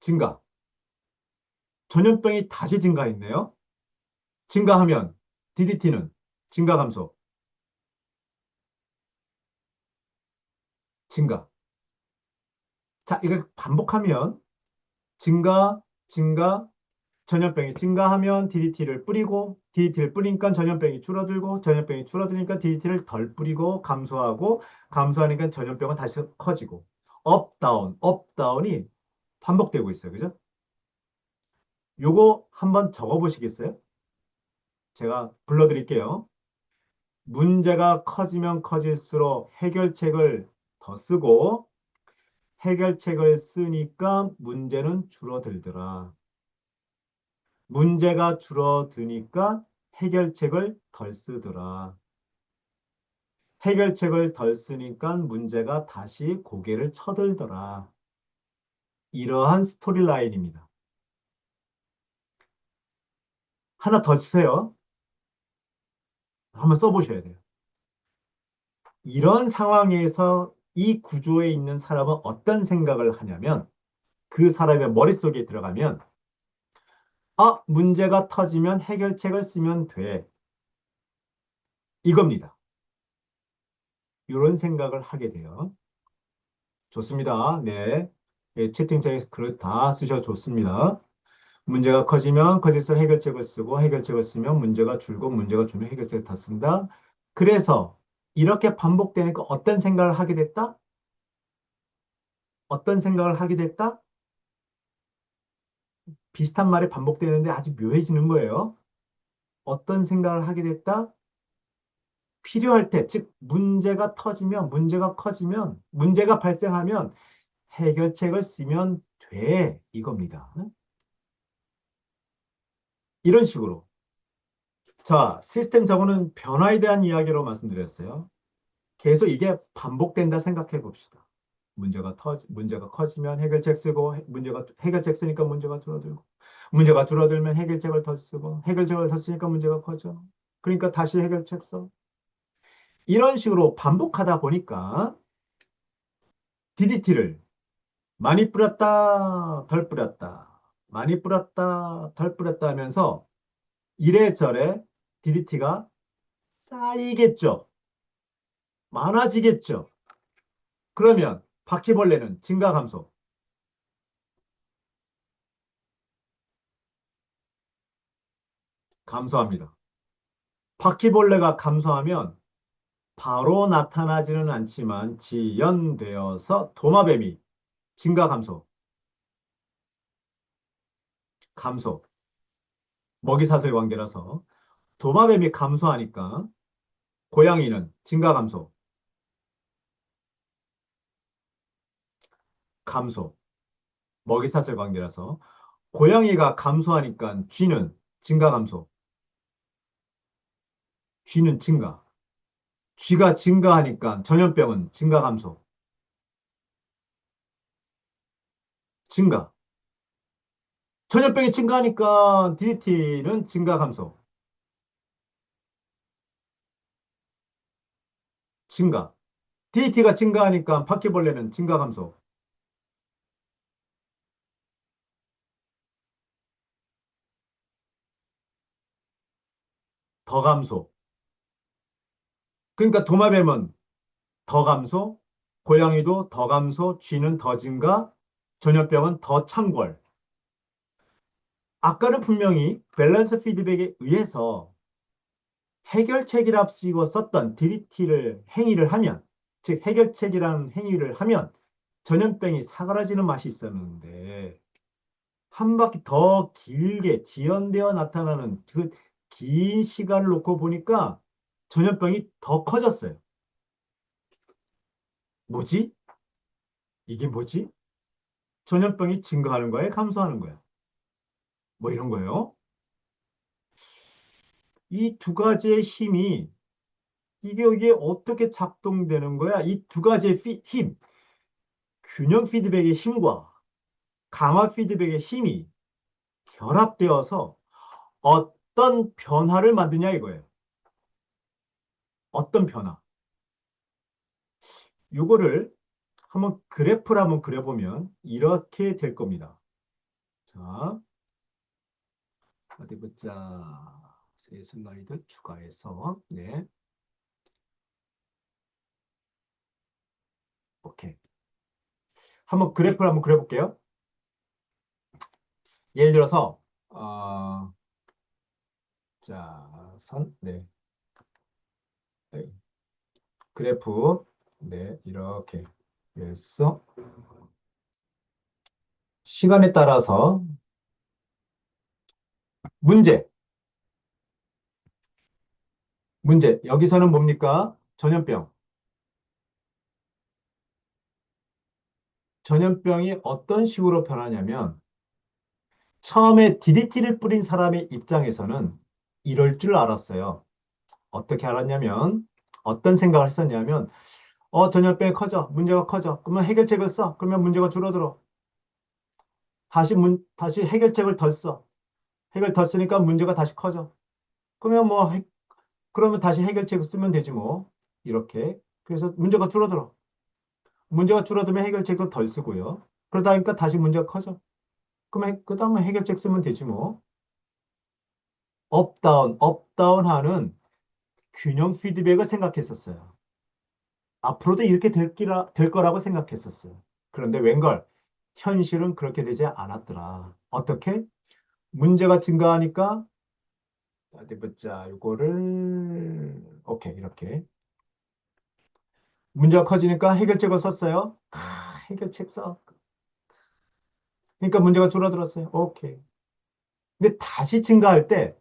증가. 전염병이 다시 증가했네요. 증가하면 DDT는 증가 감소, 증가. 자, 이걸 반복하면 증가, 증가, 전염병이 증가하면 DDT를 뿌리고 DDT를 뿌리니까 전염병이 줄어들고 전염병이 줄어드니까 DDT를 덜 뿌리고 감소하고 감소하니까 전염병은 다시 커지고 업, 다운, 업, 다운이 반복되고 있어요. 그죠? 요거 한번 적어 보시겠어요? 제가 불러드릴게요. 문제가 커지면 커질수록 해결책을 더 쓰고 해결책을 쓰니까 문제는 줄어들더라. 문제가 줄어드니까 해결책을 덜 쓰더라. 해결책을 덜 쓰니까 문제가 다시 고개를 쳐들더라. 이러한 스토리라인입니다. 하나 더 주세요. 한번 써보셔야 돼요. 이런 상황에서 이 구조에 있는 사람은 어떤 생각을 하냐면 그 사람의 머릿속에 들어가면 문제가 터지면 해결책을 쓰면 돼. 이겁니다. 이런 생각을 하게 돼요. 좋습니다. 네. 예, 채팅창에 글 다 쓰셔 좋습니다. 문제가 커지면 커질수록 해결책을 쓰고 해결책을 쓰면 문제가 줄고 문제가 줄면 해결책을 다 쓴다. 그래서 이렇게 반복되니까 어떤 생각을 하게 됐다? 어떤 생각을 하게 됐다? 비슷한 말이 반복되는데 아주 묘해지는 거예요. 어떤 생각을 하게 됐다? 필요할 때, 즉 문제가 터지면 문제가 커지면 문제가 발생하면 해결책을 쓰면 돼. 이겁니다. 이런 식으로. 자, 시스템 적어는 변화에 대한 이야기로 말씀드렸어요. 계속 이게 반복된다 생각해 봅시다. 문제가 커지면 해결책 쓰고, 해결책 쓰니까 문제가 줄어들고, 문제가 줄어들면 해결책을 더 쓰고, 해결책을 더 쓰니까 문제가 커져. 그러니까 다시 해결책 써. 이런 식으로 반복하다 보니까 DDT를 많이 뿌렸다, 덜 뿌렸다, 많이 뿌렸다, 덜 뿌렸다 하면서 이래저래 DDT가 쌓이겠죠. 많아지겠죠. 그러면 바퀴벌레는 증가 감소, 감소합니다. 바퀴벌레가 감소하면 바로 나타나지는 않지만 지연되어서 도마뱀이 증가 감소, 감소, 먹이사슬 관계라서 도마뱀이 감소하니까 고양이는 증가 감소, 감소, 먹이사슬 관계라서 고양이가 감소하니까 쥐는 증가 감소, 쥐는 증가, 쥐가 증가하니까 전염병은 증가 감소, 증가. 전염병이 증가하니까 DDT는 증가 감소, 증가. DDT가 증가하니까 바퀴벌레는 증가 감소, 더 감소. 그러니까 도마뱀은 더 감소, 고양이도 더 감소, 쥐는 더 증가, 전염병은 더 창궐. 아까는 분명히 밸런스 피드백에 의해서 해결책이랍시고 썼던 DDT를 행위를 하면, 즉 해결책이라는 행위를 하면 전염병이 사그라지는 맛이 있었는데 한 바퀴 더 길게 지연되어 나타나는 그 긴 시간을 놓고 보니까 전염병이 더 커졌어요. 뭐지? 이게 뭐지? 전염병이 증가하는 거야, 감소하는 거야? 뭐 이런 거예요. 이 두 가지의 힘이 이게 어떻게 작동되는 거야? 이 두 가지의 힘, 균형 피드백의 힘과 강화 피드백의 힘이 결합되어서 어떤 변화를 만드냐 이거예요. 어떤 변화. 요거를 한번 그래프를 한번 그려보면 이렇게 될 겁니다. 자, 어디 보자. 세 슬라이드 추가해서 네, 오케이. 한번 그래프를 한번 그려볼게요. 예를 들어서 자, 네, 네, 그래프 네, 이렇게 그래서 시간에 따라서 문제, 문제. 여기서는 뭡니까? 전염병. 전염병이 어떤 식으로 변하냐면 처음에 DDT를 뿌린 사람의 입장에서는 이럴 줄 알았어요. 어떻게 알았냐면 어떤 생각을 했었냐면 전염병이 커져. 문제가 커져. 그러면 해결책을 써. 그러면 문제가 줄어들어. 다시 해결책을 덜 써. 해결 덜 쓰니까 문제가 다시 커져. 그러면 그러면 다시 해결책을 쓰면 되지 뭐. 이렇게. 그래서 문제가 줄어들어. 문제가 줄어들면 해결책도 덜 쓰고요. 그러다 보니까 다시 문제가 커져. 그러면 그 다음에 해결책 쓰면 되지 뭐. 업다운 하는 균형 피드백을 생각했었어요. 앞으로도 이렇게 될 거라고 생각했었어요. 그런데 웬걸, 현실은 그렇게 되지 않았더라. 어떻게? 문제가 증가하니까, 어디 보자, 오케이, 이렇게. 문제가 커지니까 해결책을 썼어요. 해결책 써. 그러니까 문제가 줄어들었어요. 오케이. 근데 다시 증가할 때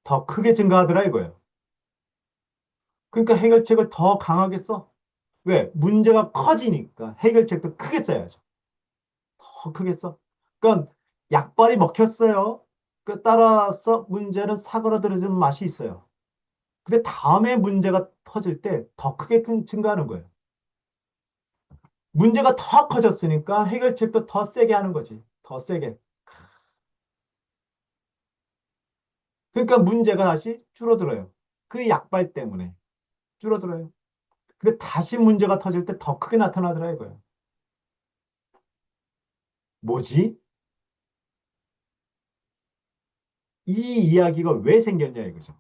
더 크게 증가하더라 이거예요. 그러니까 해결책을 더 강하게 써. 왜? 문제가 커지니까 해결책도 크게 써야죠. 더 크겠어. 그러니까 약발이 먹혔어요. 따라서 문제는 사그라들어지는 맛이 있어요. 근데 다음에 문제가 터질 때 더 크게 증가하는 거예요. 문제가 더 커졌으니까 해결책도 더 세게 하는 거지. 더 세게. 그러니까 문제가 다시 줄어들어요. 그 약발 때문에 줄어들어요. 근데 다시 문제가 터질 때 더 크게 나타나더라 이거예요. 뭐지? 이 이야기가 왜 생겼냐 이거죠.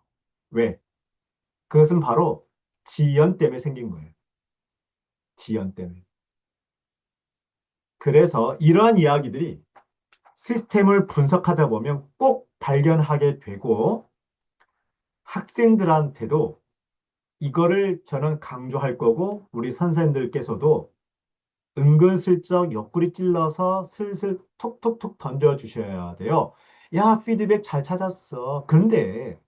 왜? 그것은 바로 지연 때문에 생긴 거예요. 지연 때문에. 그래서 이러한 이야기들이 시스템을 분석하다 보면 꼭 발견하게 되고 학생들한테도 이거를 저는 강조할 거고 우리 선생님들께서도 은근슬쩍 옆구리 찔러서 슬슬 톡톡톡 던져주셔야 돼요. 야, 피드백 잘 찾았어. 그런데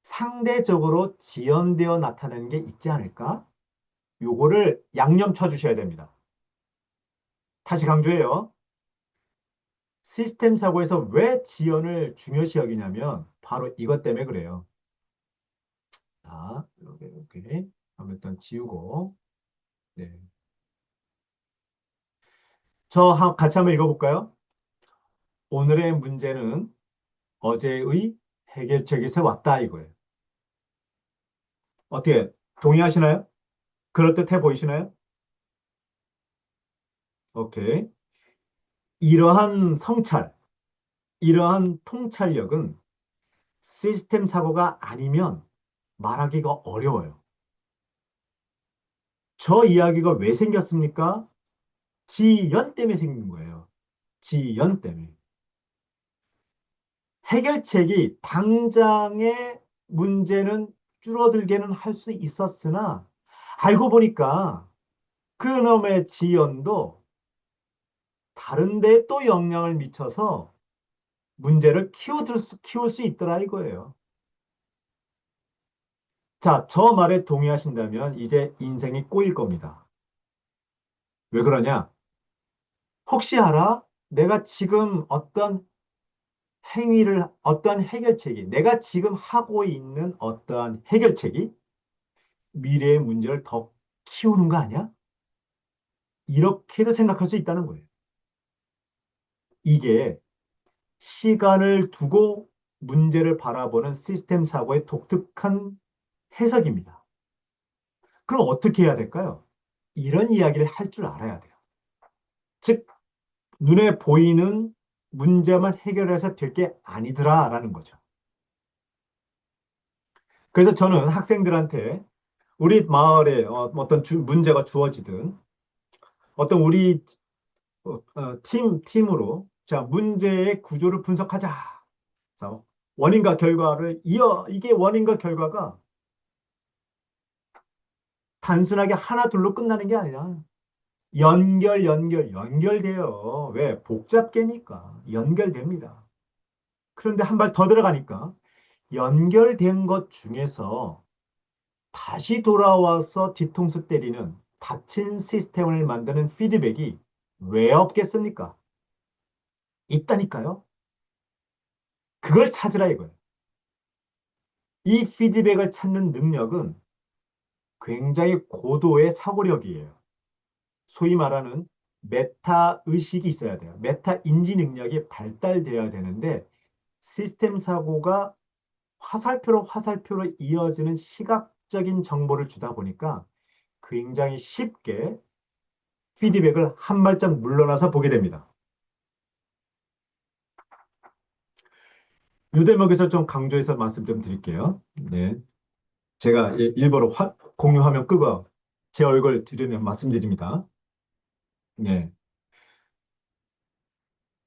상대적으로 지연되어 나타나는 게 있지 않을까? 요거를 양념 쳐주셔야 됩니다. 다시 강조해요. 시스템 사고에서 왜 지연을 중요시 여기냐면 바로 이것 때문에 그래요. 자, 이렇게 한번 일단 지우고 네. 같이 한번 읽어볼까요? 오늘의 문제는 어제의 해결책에서 왔다 이거예요. 어떻게 동의하시나요? 그럴듯해 보이시나요? 오케이. 이러한 성찰, 이러한 통찰력은 시스템 사고가 아니면 말하기가 어려워요. 저 이야기가 왜 생겼습니까? 지연 때문에 생긴 거예요. 지연 때문에. 해결책이 당장의 문제는 줄어들게는 할 수 있었으나 알고 보니까 그놈의 지연도 다른 데에 또 영향을 미쳐서 문제를 키울 수 있더라 이거예요. 자, 저 말에 동의하신다면 이제 인생이 꼬일 겁니다. 왜 그러냐? 혹시 알아? 내가 지금 어떤 해결책이, 내가 지금 하고 있는 어떠한 해결책이 미래의 문제를 더 키우는 거 아니야? 이렇게도 생각할 수 있다는 거예요. 이게 시간을 두고 문제를 바라보는 시스템 사고의 독특한 해석입니다. 그럼 어떻게 해야 될까요? 이런 이야기를 할 줄 알아야 돼요. 즉, 눈에 보이는 문제만 해결해서 될 게 아니더라라는 거죠. 그래서 저는 학생들한테 우리 마을에 어떤 문제가 주어지든 어떤 우리 팀으로 자, 문제의 구조를 분석하자. 자, 원인과 결과를 이게 원인과 결과가 단순하게 하나 둘로 끝나는 게 아니라 연결돼요. 왜? 복잡계니까 연결됩니다. 그런데 한 발 더 들어가니까 연결된 것 중에서 다시 돌아와서 뒤통수 때리는 닫힌 시스템을 만드는 피드백이 왜 없겠습니까? 있다니까요. 그걸 찾으라 이거예요. 이 피드백을 찾는 능력은 굉장히 고도의 사고력이에요. 소위 말하는 메타 의식이 있어야 돼요. 메타 인지 능력이 발달되어야 되는데 시스템 사고가 화살표로 이어지는 시각적인 정보를 주다 보니까 굉장히 쉽게 피드백을 한 발짝 물러나서 보게 됩니다. 이 대목에서 좀 강조해서 말씀 좀 드릴게요. 네. 제가 일부러 공유 화면 끄고 제 얼굴 들으면 말씀드립니다. 네.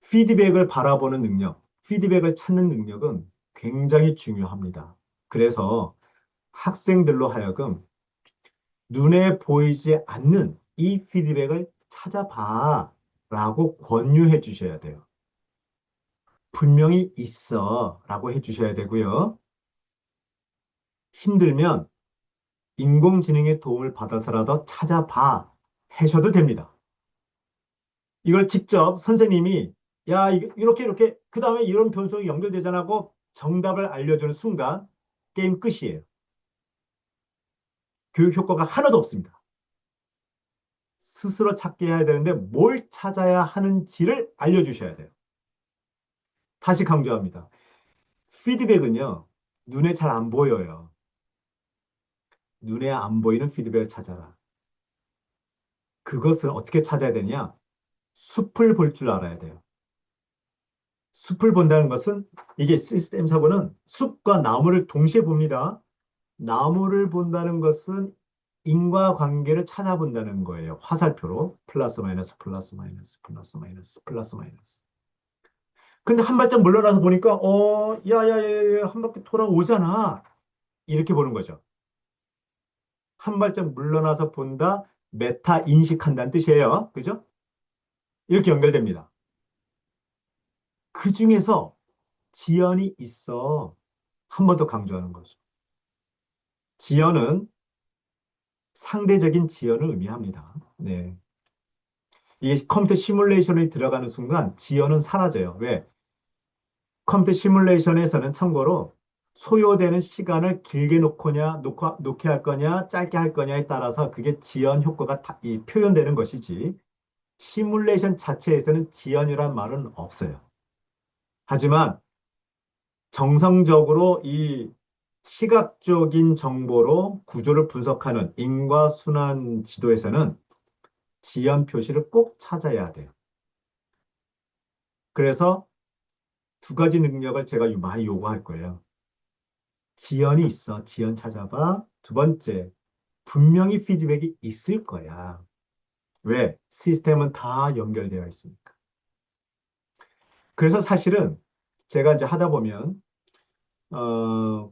피드백을 바라보는 능력, 피드백을 찾는 능력은 굉장히 중요합니다. 그래서 학생들로 하여금 눈에 보이지 않는 이 피드백을 찾아봐 라고 권유해 주셔야 돼요. 분명히 있어 라고 해 주셔야 되고요. 힘들면 인공지능의 도움을 받아서라도 찾아봐 하셔도 됩니다. 이걸 직접 선생님이 야, 이렇게 이렇게 그 다음에 이런 변수가 연결되잖아 하고 정답을 알려주는 순간 게임 끝이에요. 교육 효과가 하나도 없습니다. 스스로 찾게 해야 되는데 뭘 찾아야 하는지를 알려주셔야 돼요. 다시 강조합니다. 피드백은요, 눈에 잘 안 보여요. 눈에 안 보이는 피드백을 찾아라. 그것을 어떻게 찾아야 되냐? 숲을 볼 줄 알아야 돼요. 숲을 본다는 것은 이게 시스템 사고는 숲과 나무를 동시에 봅니다. 나무를 본다는 것은 인과관계를 찾아본다는 거예요. 화살표로 플러스 마이너스 플러스 마이너스 플러스 마이너스 플러스 마이너스. 근데 한 발짝 물러나서 보니까 야야야야 한 바퀴 돌아오잖아. 이렇게 보는 거죠. 한 발짝 물러나서 본다, 메타 인식한다는 뜻이에요. 그죠? 이렇게 연결됩니다. 그 중에서 지연이 있어. 한 번 더 강조하는 거죠. 지연은 상대적인 지연을 의미합니다. 네. 이게 컴퓨터 시뮬레이션에 들어가는 순간 지연은 사라져요. 왜? 컴퓨터 시뮬레이션에서는 참고로 소요되는 시간을 길게 놓게 할 거냐, 짧게 할 거냐에 따라서 그게 지연 효과가 표현되는 것이지, 시뮬레이션 자체에서는 지연이란 말은 없어요. 하지만 정성적으로 이 시각적인 정보로 구조를 분석하는 인과순환 지도에서는 지연 표시를 꼭 찾아야 돼요. 그래서 두 가지 능력을 제가 많이 요구할 거예요. 지연이 있어. 지연 찾아봐. 두 번째, 분명히 피드백이 있을 거야. 왜? 시스템은 다 연결되어 있으니까. 그래서 사실은 제가 이제 하다 보면,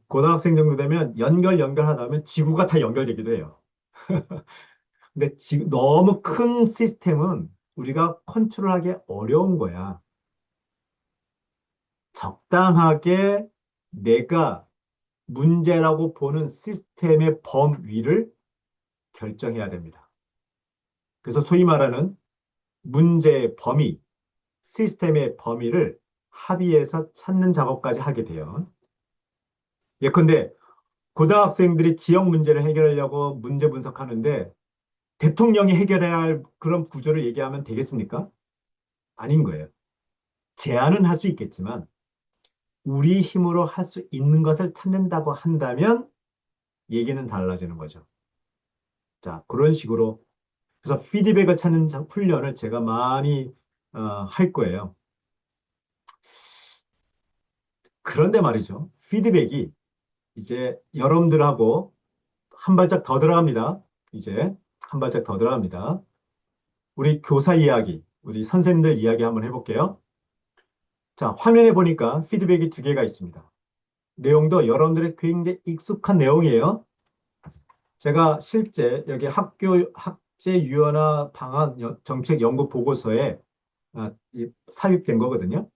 고등학생 정도 되면 연결하다 보면 지구가 다 연결되기도 해요. 근데 너무 큰 시스템은 우리가 컨트롤하기 어려운 거야. 적당하게 내가 문제라고 보는 시스템의 범위를 결정해야 됩니다. 그래서 소위 말하는 문제의 범위, 시스템의 범위를 합의해서 찾는 작업까지 하게 돼요. 예컨대 고등학생들이 지역 문제를 해결하려고 문제 분석하는데 대통령이 해결해야 할 그런 구조를 얘기하면 되겠습니까? 아닌 거예요. 제안은 할 수 있겠지만 우리 힘으로 할 수 있는 것을 찾는다고 한다면 얘기는 달라지는 거죠. 자, 그런 식으로 그래서 피드백을 찾는 훈련을 제가 많이 할 거예요. 그런데 말이죠. 피드백이 이제 여러분들하고 한 발짝 더 들어갑니다. 이제 한 발짝 더 들어갑니다. 우리 교사 이야기, 우리 선생님들 이야기 한번 해볼게요. 자, 화면에 보니까 피드백이 두 개가 있습니다. 내용도 여러분들의 굉장히 익숙한 내용이에요. 제가 실제 여기 학제 유연화 방안 정책 연구 보고서에 삽입된 거거든요.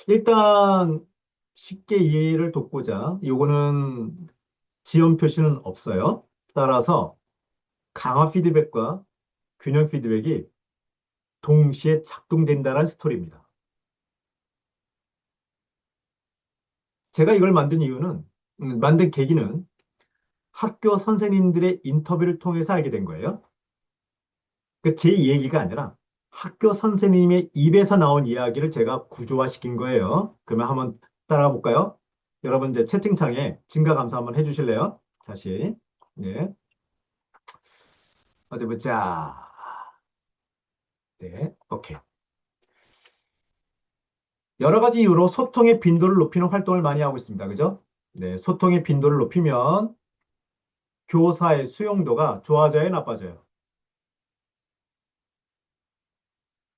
일단 쉽게 이해를 돕고자 요거는 지연 표시는 없어요. 따라서 강화 피드백과 균형 피드백이 동시에 작동된다는 스토리입니다. 제가 이걸 만든 이유는, 만든 계기는 학교 선생님들의 인터뷰를 통해서 알게 된 거예요. 제 얘기가 아니라 학교 선생님의 입에서 나온 이야기를 제가 구조화시킨 거예요. 그러면 한번 따라가 볼까요? 여러분 이제 채팅창에 증가 감사 한번 해주실래요? 다시. 네. 어디 보자. 네. 오케이. 여러 가지 이유로 소통의 빈도를 높이는 활동을 많이 하고 있습니다. 그죠? 네. 소통의 빈도를 높이면 교사의 수용도가 좋아져요, 나빠져요?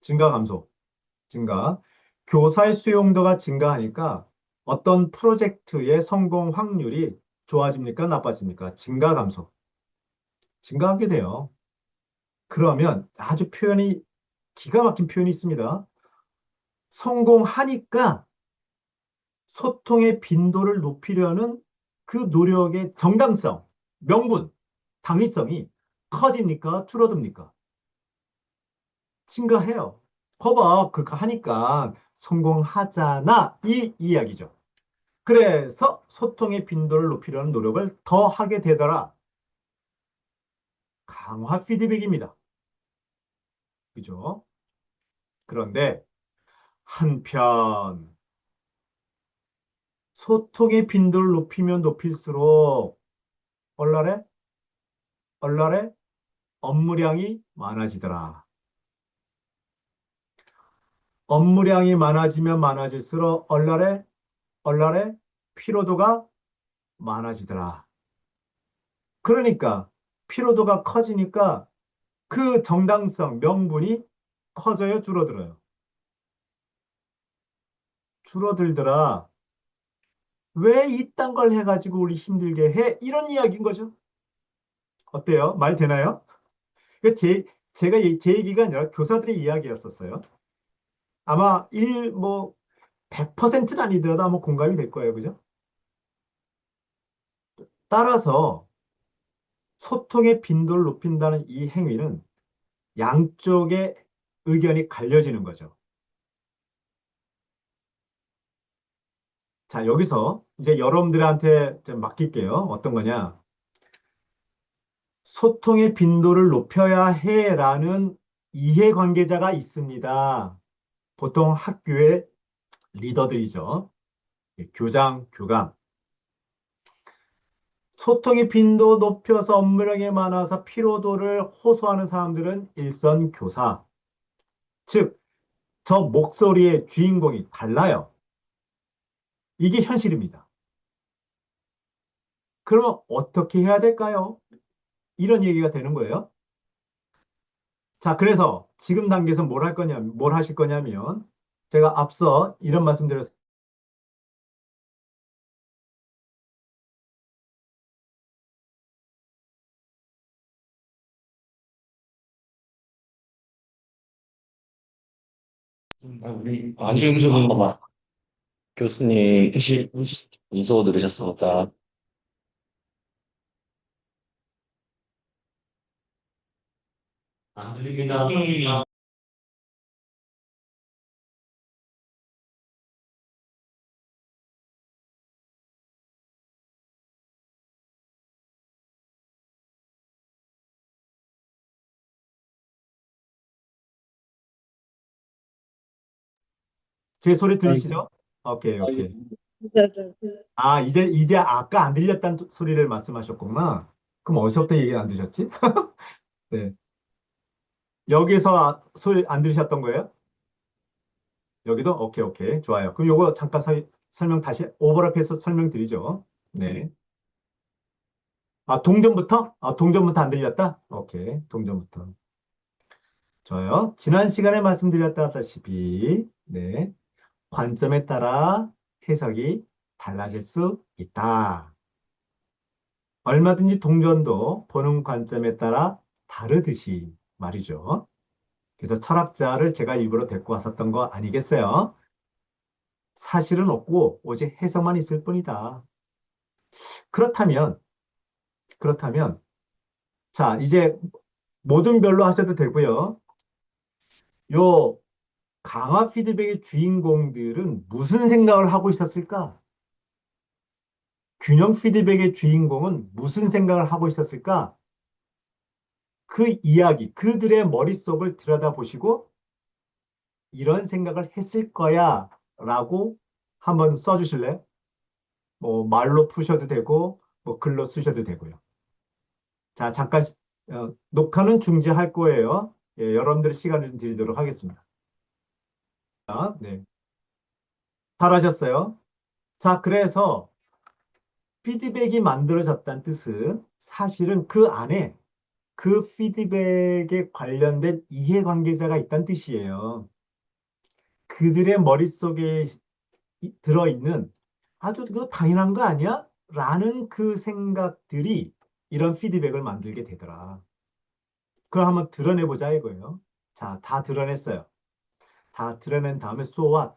증가, 감소, 증가. 교사의 수용도가 증가하니까 어떤 프로젝트의 성공 확률이 좋아집니까, 나빠집니까? 증가, 감소. 증가하게 돼요. 그러면 아주 기가 막힌 표현이 있습니다. 성공하니까 소통의 빈도를 높이려는 그 노력의 정당성, 명분, 당위성이 커집니까? 줄어듭니까? 증가해요. 거봐, 그거 하니까 성공하잖아. 이 이야기죠. 그래서 소통의 빈도를 높이려는 노력을 더 하게 되더라. 강화 피드백입니다. 그죠? 그런데 한편 소통의 빈도를 높이면 높일수록 얼랄에 얼랄에 업무량이 많아지더라. 업무량이 많아지면 많아질수록 얼랄에 피로도가 많아지더라. 그러니까 피로도가 커지니까 그 정당성, 명분이 커져요, 줄어들어요? 줄어들더라. 왜 이딴 걸 해가지고 우리 힘들게 해? 이런 이야기인 거죠. 어때요? 말 되나요? 그 제 얘기가 아니라 교사들의 이야기였었어요. 아마 100%는 아니더라도 아마 공감이 될 거예요. 그죠? 따라서 소통의 빈도를 높인다는 이 행위는 양쪽의 의견이 갈려지는 거죠. 자, 여기서 이제 여러분들한테 좀 맡길게요. 어떤 거냐? 소통의 빈도를 높여야 해라는 이해관계자가 있습니다. 보통 학교의 리더들이죠. 교장, 교감. 소통의 빈도 높여서 업무량이 많아서 피로도를 호소하는 사람들은 일선 교사. 즉, 저 목소리의 주인공이 달라요. 이게 현실입니다. 그러면 어떻게 해야 될까요? 이런 얘기가 되는 거예요. 자, 그래서 지금 단계에서 뭘 하실 거냐면, 제가 앞서 이런 말씀 드렸습니다. 우리 안윤수 교수님 문서 들으셨습니까? 안 들립니다. 제 소리 아이고, 들리시죠? 오케이, 아이고. 오케이. 아, 이제 아까 안 들렸다는 소리를 말씀하셨구나. 그럼 어디서부터 얘기 안 들으셨지? 네. 여기서 소리 안 들으셨던 거예요? 여기도? 오케이, 오케이. 좋아요. 그럼 요거 잠깐 설명 다시 오버랩해서 설명드리죠. 네. 아, 동전부터? 아, 동전부터 안 들렸다? 오케이. 동전부터. 좋아요. 지난 시간에 말씀드렸다시피, 네. 관점에 따라 해석이 달라질 수 있다. 얼마든지 동전도 보는 관점에 따라 다르듯이 말이죠. 그래서 철학자를 제가 일부러 데리고 왔었던 거 아니겠어요? 사실은 없고 오직 해석만 있을 뿐이다. 그렇다면, 그렇다면, 자, 이제 모든 별로 하셔도 되고요. 요 강화 피드백의 주인공들은 무슨 생각을 하고 있었을까? 균형 피드백의 주인공은 무슨 생각을 하고 있었을까? 그 이야기, 그들의 머릿속을 들여다보시고 이런 생각을 했을 거야 라고 한번 써주실래요? 뭐 말로 푸셔도 되고 뭐 글로 쓰셔도 되고요. 자, 잠깐 녹화는 중지할 거예요. 예, 여러분들 시간을 좀 드리도록 하겠습니다. 자, 네. 잘하셨어요. 자, 그래서 피드백이 만들어졌다는 뜻은 사실은 그 안에 그 피드백에 관련된 이해관계자가 있다는 뜻이에요. 그들의 머릿속에 들어있는 아주 그거 당연한 거 아니야? 라는 그 생각들이 이런 피드백을 만들게 되더라. 그걸 한번 드러내보자 이거예요. 자, 다 드러냈어요. 다 드러낸 다음에 so what?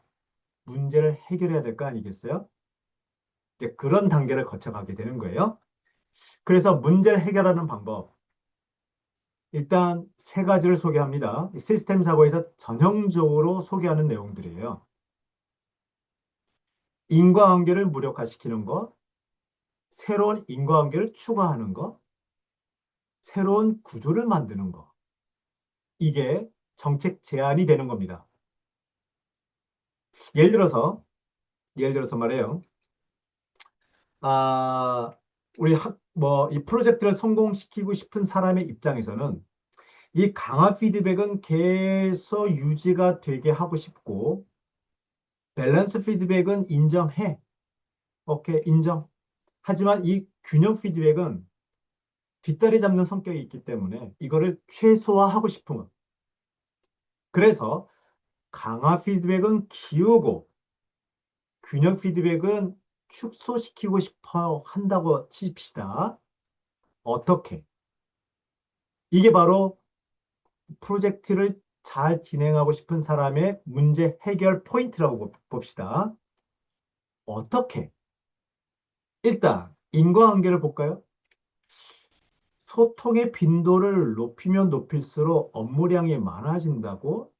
문제를 해결해야 될 거 아니겠어요? 이제 그런 단계를 거쳐가게 되는 거예요. 그래서 문제를 해결하는 방법. 일단 세 가지를 소개합니다. 시스템 사고에서 전형적으로 소개하는 내용들이에요. 인과관계를 무력화시키는 것, 새로운 인과관계를 추가하는 것, 새로운 구조를 만드는 것. 이게 정책 제안이 되는 겁니다. 예를 들어서, 예를 들어서 말이에요. 아, 이 프로젝트를 성공시키고 싶은 사람의 입장에서는 이 강화 피드백은 계속 유지가 되게 하고 싶고, 밸런스 피드백은 인정해. 오케이, 인정. 하지만 이 균형 피드백은 뒷다리 잡는 성격이 있기 때문에 이거를 최소화하고 싶은 것. 그래서 강화 피드백은 키우고 균형 피드백은 축소시키고 싶어 한다고 칩시다. 어떻게? 이게 바로 프로젝트를 잘 진행하고 싶은 사람의 문제 해결 포인트라고 봅시다. 어떻게? 일단 인과관계를 볼까요? 소통의 빈도를 높이면 높일수록 업무량이 많아진다고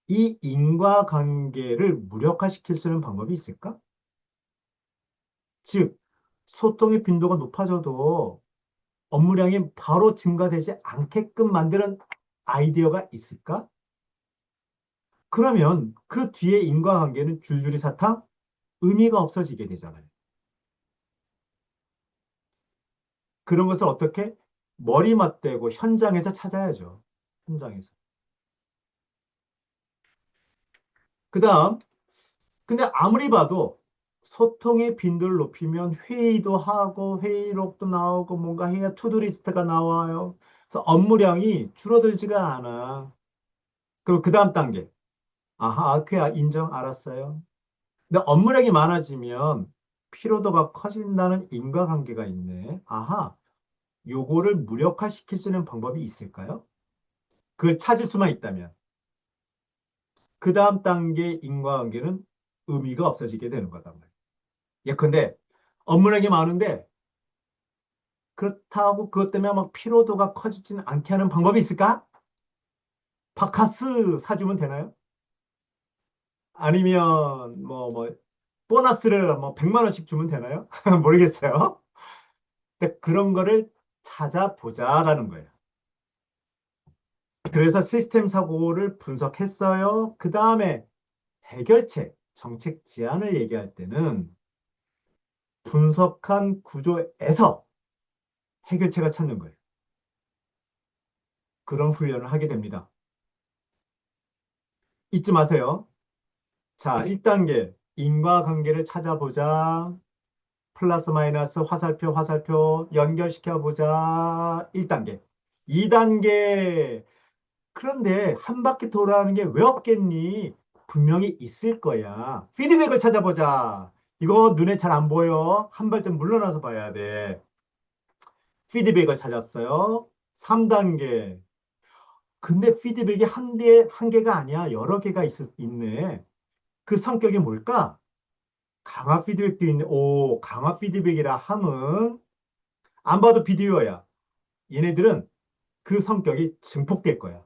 이 인과관계를 무력화시킬 수 있는 방법이 있을까? 즉, 소통의 빈도가 높아져도 업무량이 바로 증가되지 않게끔 만드는 아이디어가 있을까? 그러면 그 뒤에 인과관계는 줄줄이 사탕 의미가 없어지게 되잖아요. 그런 것을 어떻게 머리 맞대고 현장에서 찾아야죠. 현장에서. 그 다음, 근데 아무리 봐도 소통의 빈도를 높이면 회의도 하고 회의록도 나오고 뭔가 해야 투두리스트가 나와요. 그래서 업무량이 줄어들지가 않아. 그리고 그 다음 단계. 아하, 그야 인정 알았어요. 근데 업무량이 많아지면 피로도가 커진다는 인과관계가 있네. 아하, 요거를 무력화시킬 수 있는 방법이 있을까요? 그걸 찾을 수만 있다면. 그 다음 단계 인과관계는 의미가 없어지게 되는 거단 말이에요. 예컨대 업무량이 많은데 그렇다고 그것 때문에 막 피로도가 커지지는 않게 하는 방법이 있을까? 바카스 사주면 되나요? 아니면 보너스를 뭐 100만 원씩 주면 되나요? 모르겠어요. 근데 그런 거를 찾아보자라는 거예요. 그래서 시스템 사고를 분석했어요. 그 다음에 해결책, 정책 제안을 얘기할 때는 분석한 구조에서 해결책을 찾는 거예요. 그런 훈련을 하게 됩니다. 잊지 마세요. 자, 1단계 인과관계를 찾아보자. 플러스 마이너스 화살표 화살표 연결시켜 보자. 1단계. 2단계. 그런데 한 바퀴 돌아가는 게 왜 없겠니? 분명히 있을 거야. 피드백을 찾아보자. 이거 눈에 잘 안 보여. 한 발짝 물러나서 봐야 돼. 피드백을 찾았어요. 3단계. 근데 피드백이 한 개가 아니야. 여러 개가 있네. 그 성격이 뭘까? 강화 피드백도 있네. 오, 강화 피드백이라 함은 안 봐도 비디오야. 얘네들은 그 성격이 증폭될 거야.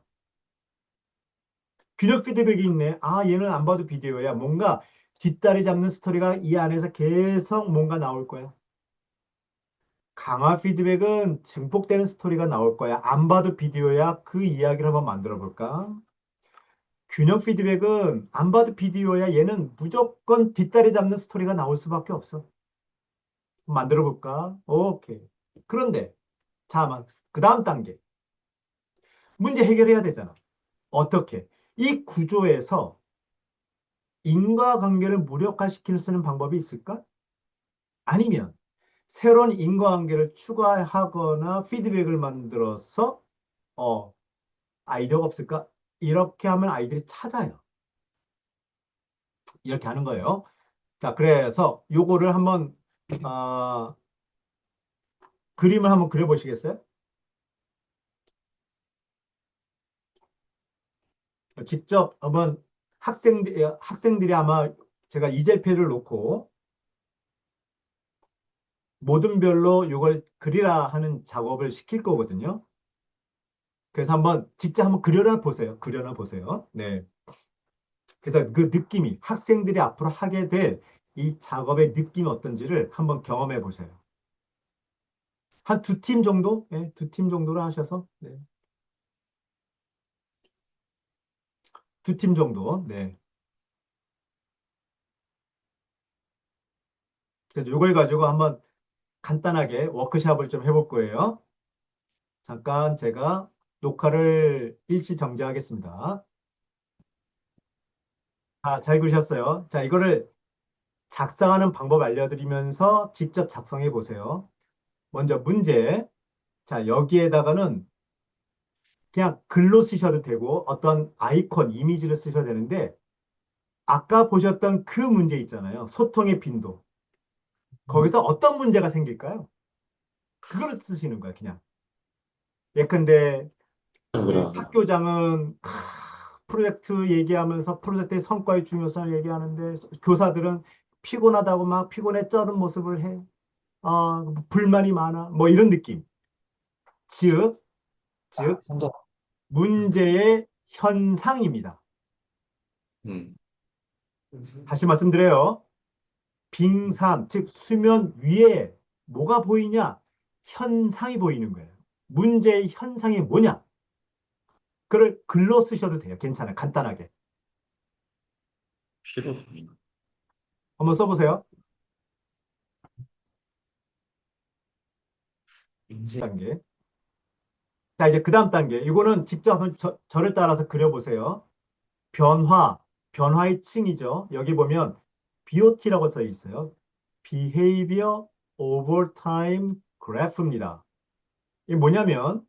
균형 피드백이 있네. 아, 얘는 안 봐도 비디오야. 뭔가 뒷다리 잡는 스토리가 이 안에서 계속 뭔가 나올 거야. 강화 피드백은 증폭되는 스토리가 나올 거야. 안 봐도 비디오야. 그 이야기를 한번 만들어 볼까? 균형 피드백은 안 봐도 비디오야. 얘는 무조건 뒷다리 잡는 스토리가 나올 수밖에 없어. 만들어 볼까? 오케이. 그런데, 자, 그 다음 단계. 문제 해결해야 되잖아. 어떻게? 이 구조에서 인과관계를 무력화시킬 수 있는 방법이 있을까? 아니면 새로운 인과관계를 추가하거나 피드백을 만들어서 어, 아이디어가 없을까? 이렇게 하면 아이들이 찾아요. 이렇게 하는 거예요. 자, 그래서 요거를 한번 아, 그림을 한번 그려보시겠어요? 직접 한번 학생들이 아마 제가 이젤페를 놓고 모든 별로 이걸 그리라 하는 작업을 시킬 거거든요. 그래서 한번 직접 한번 그려나 보세요. 그려나 보세요. 네. 그래서 그 느낌이 학생들이 앞으로 하게 될 이 작업의 느낌이 어떤지를 한번 경험해 보세요. 한 두 팀 정도? 네, 두 팀 정도로 하셔서 네. 두 팀 정도. 네. 그래서 이걸 가지고 한번 간단하게 워크샵을 좀 해볼 거예요. 잠깐 제가 녹화를 일시 정지하겠습니다. 아, 잘 그러셨어요. 자, 이거를 작성하는 방법 알려드리면서 직접 작성해 보세요. 먼저 문제. 자, 여기에다가는 그냥 글로 쓰셔도 되고 어떤 아이콘, 이미지를 쓰셔도 되는데 아까 보셨던 그 문제 있잖아요. 소통의 빈도. 거기서 어떤 문제가 생길까요? 그걸 쓰시는 거예요, 그냥. 예컨대 우리 그러면 학교장은 프로젝트 얘기하면서 프로젝트의 성과의 중요성을 얘기하는데 교사들은 피곤하다고 막 피곤에 쩌는 모습을 해. 아, 불만이 많아. 뭐 이런 느낌. 즉, 즉, 상도. 문제의 현상입니다. 음. 다시 말씀드려요. 빙산, 즉 수면 위에 뭐가 보이냐? 현상이 보이는 거예요. 문제의 현상이 뭐냐? 그걸 글로 쓰셔도 돼요. 괜찮아요. 간단하게. 필요. 한번 써보세요. 이제 단계. 자, 이제 그 다음 단계. 이거는 직접 한번 저를 따라서 그려보세요. 변화, 변화의 층이죠. 여기 보면 BOT라고 써 있어요. Behavior over Time Graph입니다. 이게 뭐냐면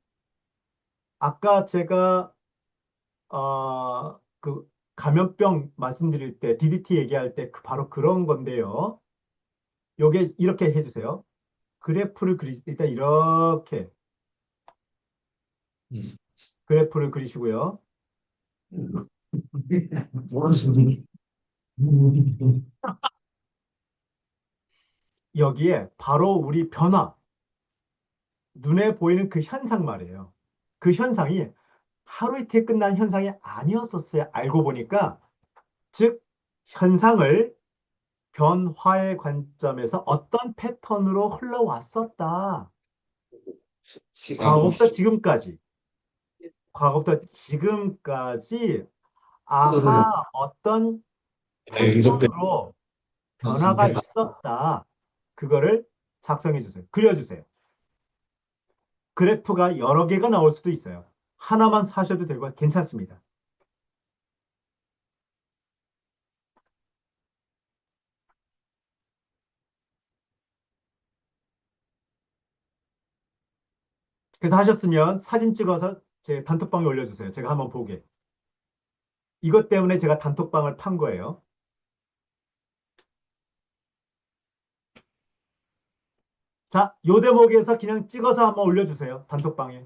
아까 제가 그 감염병 말씀드릴 때 DDT 얘기할 때 바로 그런 건데요. 요게 이렇게 해주세요. 그래프를 일단 이렇게 그래프를 그리시고요. 뭐라 소리? 여기에 바로 우리 변화, 눈에 보이는 그 현상 말이에요. 그 현상이 하루 이틀 끝난 현상이 아니었었어요. 알고 보니까. 즉, 현상을 변화의 관점에서 어떤 패턴으로 흘러왔었다. 시간 과거부터 50초. 지금까지. 과거부터 지금까지 그거를 아하, 어떤 연속된 패턴으로 변화가 선택. 있었다. 그거를 작성해 주세요. 그려주세요. 그래프가 여러 개가 나올 수도 있어요. 하나만 사셔도 되고 괜찮습니다. 그래서 하셨으면 사진 찍어서 제 단톡방에 올려주세요. 제가 한번 보게. 이것 때문에 제가 단톡방을 판 거예요. 자, 요 대목에서 그냥 찍어서 한번 올려주세요. 단톡방에.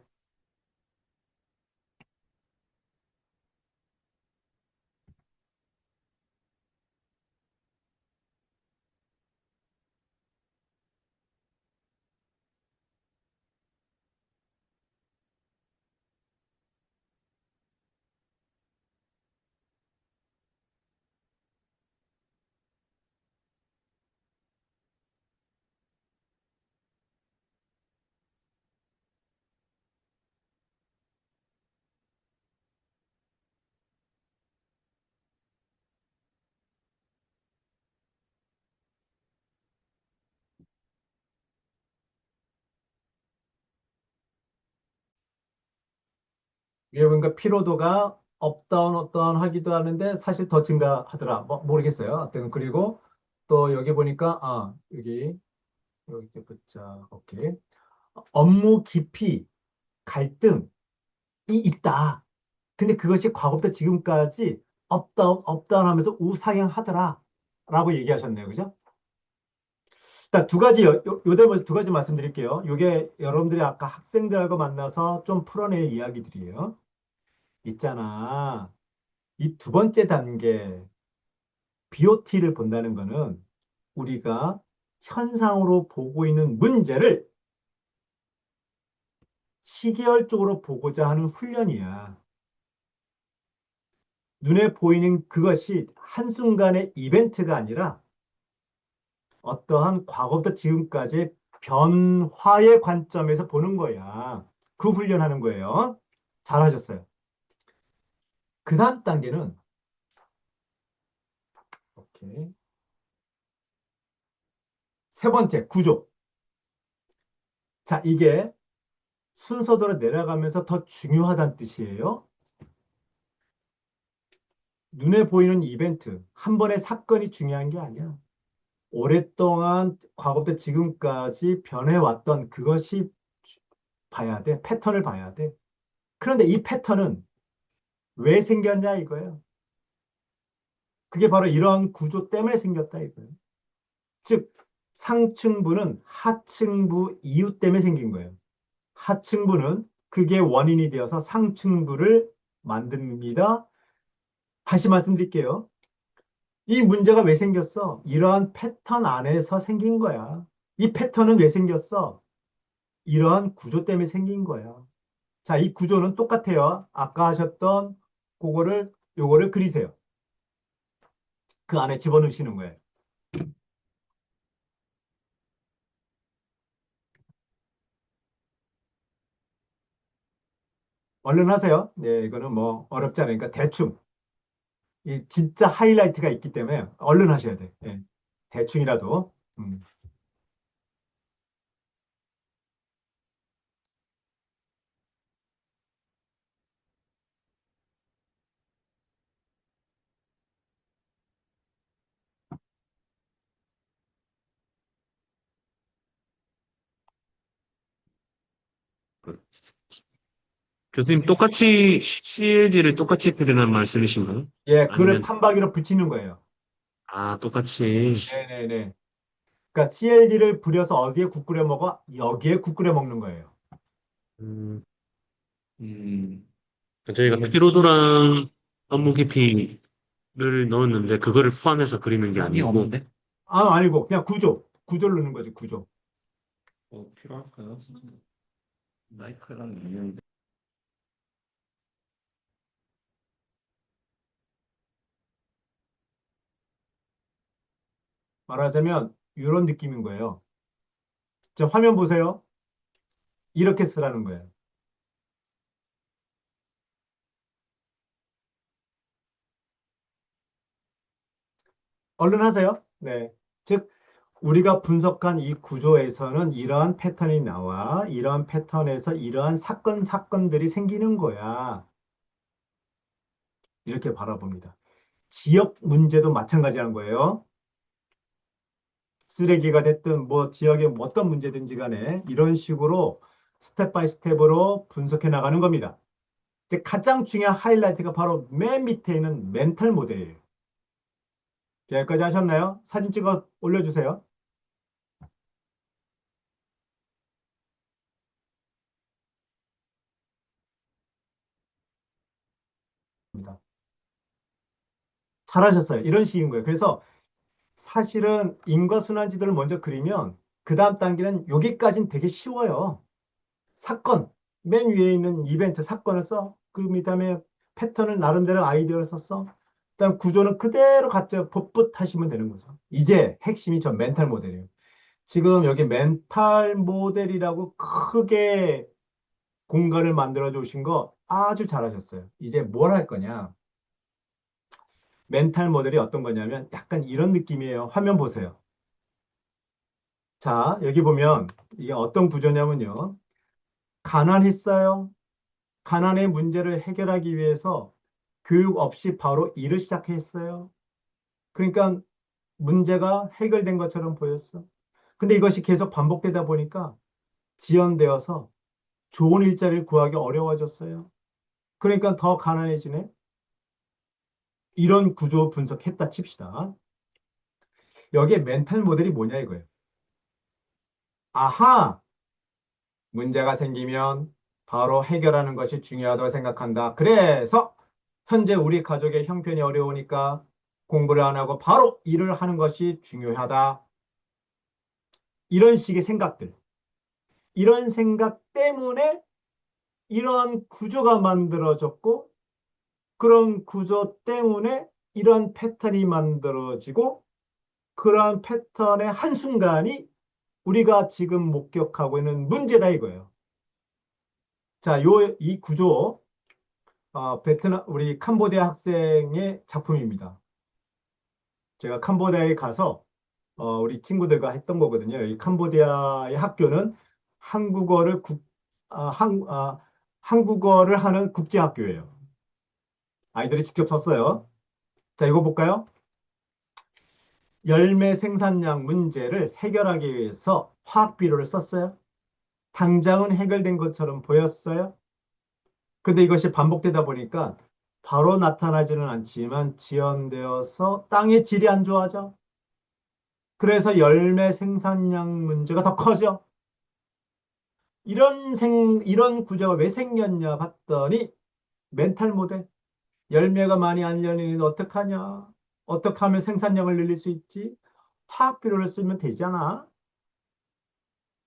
이게 보니까 피로도가 업다운 업다운 하기도 하는데 사실 더 증가하더라. 뭐, 모르겠어요. 하여튼 그리고 또 여기 보니까 여기 붙자. 오케이. 업무 깊이 갈등이 있다. 근데 그것이 과거부터 지금까지 업다운 업다운 하면서 우상향하더라. 라고 얘기하셨네요. 그죠? 일단 두 가지 요 대목 두 가지 말씀드릴게요. 이게 여러분들이 아까 학생들하고 만나서 좀 풀어낼 이야기들이에요. 있잖아. 이 두 번째 단계 BOT를 본다는 거는 우리가 현상으로 보고 있는 문제를 시계열적으로 보고자 하는 훈련이야. 눈에 보이는 그것이 한순간의 이벤트가 아니라 어떠한 과거부터 지금까지 변화의 관점에서 보는 거야. 그 훈련하는 거예요. 잘하셨어요. 그 다음 단계는, 오케이. 세 번째, 구조. 자, 이게 순서대로 내려가면서 더 중요하다는 뜻이에요. 눈에 보이는 이벤트, 한 번의 사건이 중요한 게 아니야. 오랫동안 과거부터 지금까지 변해왔던 그것이 봐야 돼. 패턴을 봐야 돼. 그런데 이 패턴은 왜 생겼냐 이거예요. 그게 바로 이런 구조 때문에 생겼다 이거예요. 즉, 상층부는 하층부 이유 때문에 생긴 거예요. 하층부는 그게 원인이 되어서 상층부를 만듭니다. 다시 말씀드릴게요. 이 문제가 왜 생겼어? 이러한 패턴 안에서 생긴 거야. 이 패턴은 왜 생겼어? 이러한 구조 때문에 생긴 거야. 자, 이 구조는 똑같아요. 아까 하셨던 요거를 그리세요. 그 안에 집어넣으시는 거예요. 얼른 하세요. 네, 이거는 뭐 어렵지 않으니까 대충. 이 진짜 하이라이트가 있기 때문에 얼른 하셔야 돼. 예. 대충이라도. 교수님 똑같이 CLG를 똑같이 표현한 말씀이신가요? 예, 그거를 아니면 판박이로 붙이는 거예요. 똑같이 네네네. 그러니까 CLD를 부려서 어디에 국 끓여 먹어? 여기에 국 끓여 먹는 거예요. 음, 음, 저희가 피로도랑 업무 깊이를 넣었는데 그거를 포함해서 그리는 게 여기 아니고 없는데? 아니고 그냥 구조를 넣는 거지, 구조. 필요할까요? 마이크랑 있는데. 말하자면 이런 느낌인 거예요. 자, 화면 보세요. 이렇게 쓰라는 거예요. 얼른 하세요. 네. 즉, 우리가 분석한 이 구조에서는 이러한 패턴이 나와. 이러한 패턴에서 이러한 사건들이 생기는 거야. 이렇게 바라봅니다. 지역 문제도 마찬가지란 거예요. 쓰레기가 됐든 뭐 지역의 어떤 문제든지 간에 이런 식으로 스텝 바이 스텝으로 분석해 나가는 겁니다. 근데 가장 중요한 하이라이트가 바로 맨 밑에 있는 멘탈 모델이에요. 자, 여기까지 하셨나요? 사진 찍어 올려주세요. 잘하셨어요. 이런 식인 거예요. 그래서 사실은 인과순환지도를 먼저 그리면 그 다음 단계는 여기까지는 되게 쉬워요. 사건, 맨 위에 있는 이벤트 사건을 써. 그 다음에 패턴을 나름대로 아이디어를 썼어. 그다음 구조는 그대로 갖다 복붙하시면 되는 거죠. 이제 핵심이 저 멘탈 모델이에요. 지금 여기 멘탈 모델이라고 크게 공간을 만들어 주신 거 아주 잘하셨어요. 이제 뭘 할 거냐? 멘탈 모델이 어떤 거냐면 약간 이런 느낌이에요. 화면 보세요. 자, 여기 보면 이게 어떤 구조냐면요. 가난했어요. 가난의 문제를 해결하기 위해서 교육 없이 바로 일을 시작했어요. 그러니까 문제가 해결된 것처럼 보였어. 근데 이것이 계속 반복되다 보니까 지연되어서 좋은 일자리를 구하기 어려워졌어요. 그러니까 더 가난해지네. 이런 구조 분석했다 칩시다. 여기에 멘탈 모델이 뭐냐 이거예요. 아하! 문제가 생기면 바로 해결하는 것이 중요하다고 생각한다. 그래서 현재 우리 가족의 형편이 어려우니까 공부를 안 하고 바로 일을 하는 것이 중요하다. 이런 식의 생각들. 이런 생각 때문에 이런 구조가 만들어졌고 그런 구조 때문에 이런 패턴이 만들어지고 그러한 패턴의 한순간이 우리가 지금 목격하고 있는 문제다 이거예요. 자, 이 구조, 베트남, 우리 캄보디아 학생의 작품입니다. 제가 캄보디아에 가서 우리 친구들과 했던 거거든요. 이 캄보디아의 학교는 한국어를 한국어를 하는 국제학교예요. 아이들이 직접 썼어요. 자, 이거 볼까요? 열매 생산량 문제를 해결하기 위해서 화학 비료를 썼어요. 당장은 해결된 것처럼 보였어요. 근데 이것이 반복되다 보니까 바로 나타나지는 않지만 지연되어서 땅의 질이 안 좋아져. 그래서 열매 생산량 문제가 더 커져. 이런 구조가 왜 생겼냐 봤더니 멘탈 모델. 열매가 많이 안 열리는 어떡하냐? 어떻게 하면 생산량을 늘릴 수 있지? 화학 비료를 쓰면 되잖아.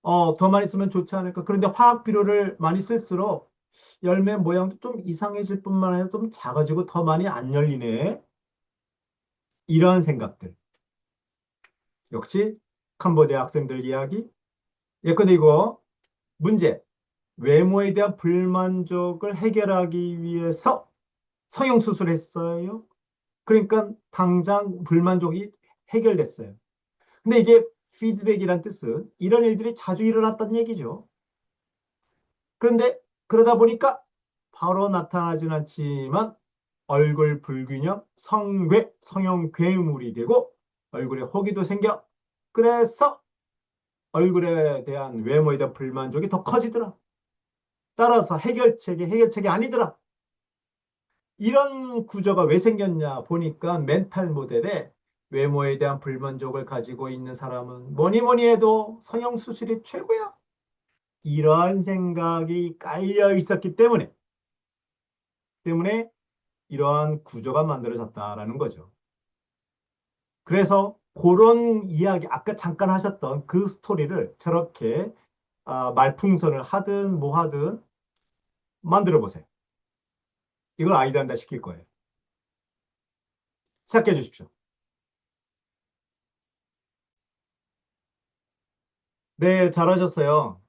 더 많이 쓰면 좋지 않을까? 그런데 화학 비료를 많이 쓸수록 열매 모양도 좀 이상해질 뿐만 아니라 좀 작아지고 더 많이 안 열리네. 이러한 생각들. 역시 캄보디아 학생들 이야기. 예컨대 이거 문제. 외모에 대한 불만족을 해결하기 위해서 성형수술했어요. 그러니까 당장 불만족이 해결됐어요. 근데 이게 피드백이란 뜻은 이런 일들이 자주 일어났다는 얘기죠. 그런데 그러다 보니까 바로 나타나진 않지만 얼굴 불균형, 성형 괴물이 되고 얼굴에 호기도 생겨. 그래서 얼굴에 대한 외모에 대한 불만족이 더 커지더라. 따라서 해결책이 아니더라. 이런 구조가 왜 생겼냐 보니까 멘탈 모델에 외모에 대한 불만족을 가지고 있는 사람은 뭐니 뭐니 해도 성형수술이 최고야. 이러한 생각이 깔려 있었기 때문에 이러한 구조가 만들어졌다라는 거죠. 그래서 그런 이야기, 아까 잠깐 하셨던 그 스토리를 저렇게 말풍선을 하든 뭐 하든 만들어 보세요. 이걸 아이들한테 시킬 거예요. 시작해 주십시오. 네, 잘하셨어요.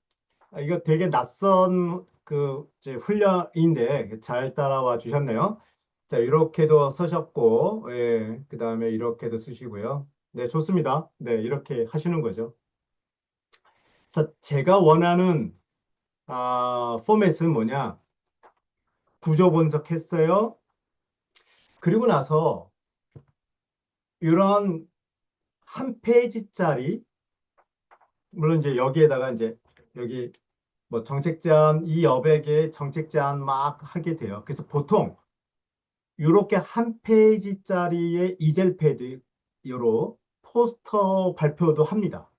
이거 되게 낯선 그 이제 훈련인데 잘 따라와 주셨네요. 자, 이렇게도 쓰셨고, 예, 그 다음에 이렇게도 쓰시고요. 네, 좋습니다. 네, 이렇게 하시는 거죠. 자, 제가 원하는 포맷은 뭐냐? 구조 분석했어요. 그리고 나서 이런 한 페이지짜리, 물론 이제 여기에다가 이제 여기 뭐 정책 제안, 이 여백에 정책 제안 막 하게 돼요. 그래서 보통 이렇게 한 페이지짜리의 이젤 패드로 포스터 발표도 합니다.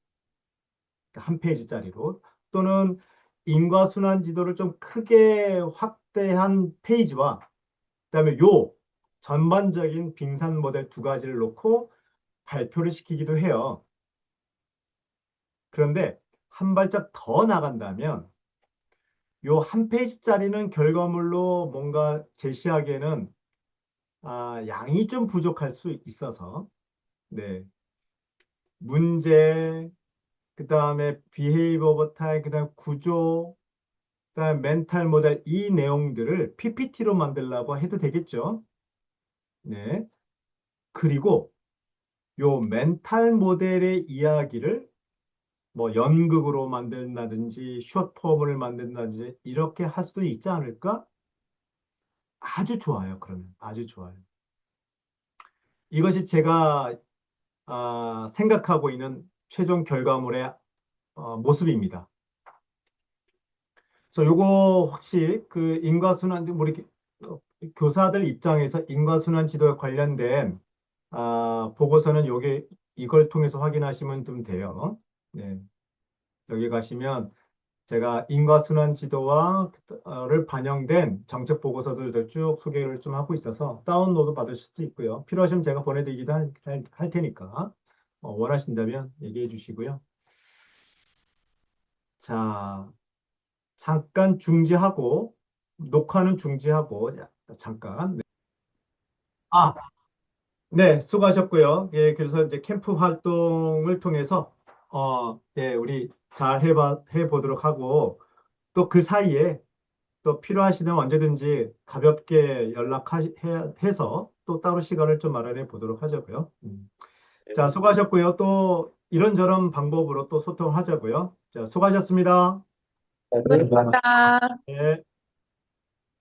한 페이지짜리로. 또는 인과순환 지도를 좀 크게 확대한 페이지와 그다음에 요 전반적인 빙산 모델 두 가지를 놓고 발표를 시키기도 해요. 그런데 한 발짝 더 나간다면 요 한 페이지짜리는 결과물로 뭔가 제시하기에는 양이 좀 부족할 수 있어서 네. 문제, 그다음에 비헤이버 오버 타입, 그다음 구조, 그다음 멘탈 모델 이 내용들을 PPT로 만들려고 해도 되겠죠. 네. 그리고 요 멘탈 모델의 이야기를 뭐 연극으로 만든다든지 숏폼을 만든다든지 이렇게 할 수도 있지 않을까? 아주 좋아요. 그러면 아주 좋아요. 이것이 제가 생각하고 있는 최종 결과물의 모습입니다. 그래서 요거 혹시 그 인과순환 우리 교사들 입장에서 인과순환 지도에 관련된 보고서는 요게 이걸 통해서 확인하시면 좀 돼요. 네. 여기 가시면 제가 인과순환 지도와를 반영된 정책 보고서들도 쭉 소개를 좀 하고 있어서 다운로드 받으실 수 있고요. 필요하시면 제가 보내드리기도 할 테니까 원하신다면 얘기해 주시고요. 자, 잠깐 중지하고 녹화는 중지하고 잠깐. 네. 아, 네, 수고하셨고요. 예, 그래서 이제 캠프 활동을 통해서 예, 우리 잘 해보도록 하고 또 그 사이에 또 필요하시면 언제든지 가볍게 연락해서 또 따로 시간을 좀 마련해 보도록 하자고요. 자, 수고하셨고요. 또 이런저런 방법으로 또 소통하자고요. 자, 수고하셨습니다. 네. 수고하셨습니다. 예.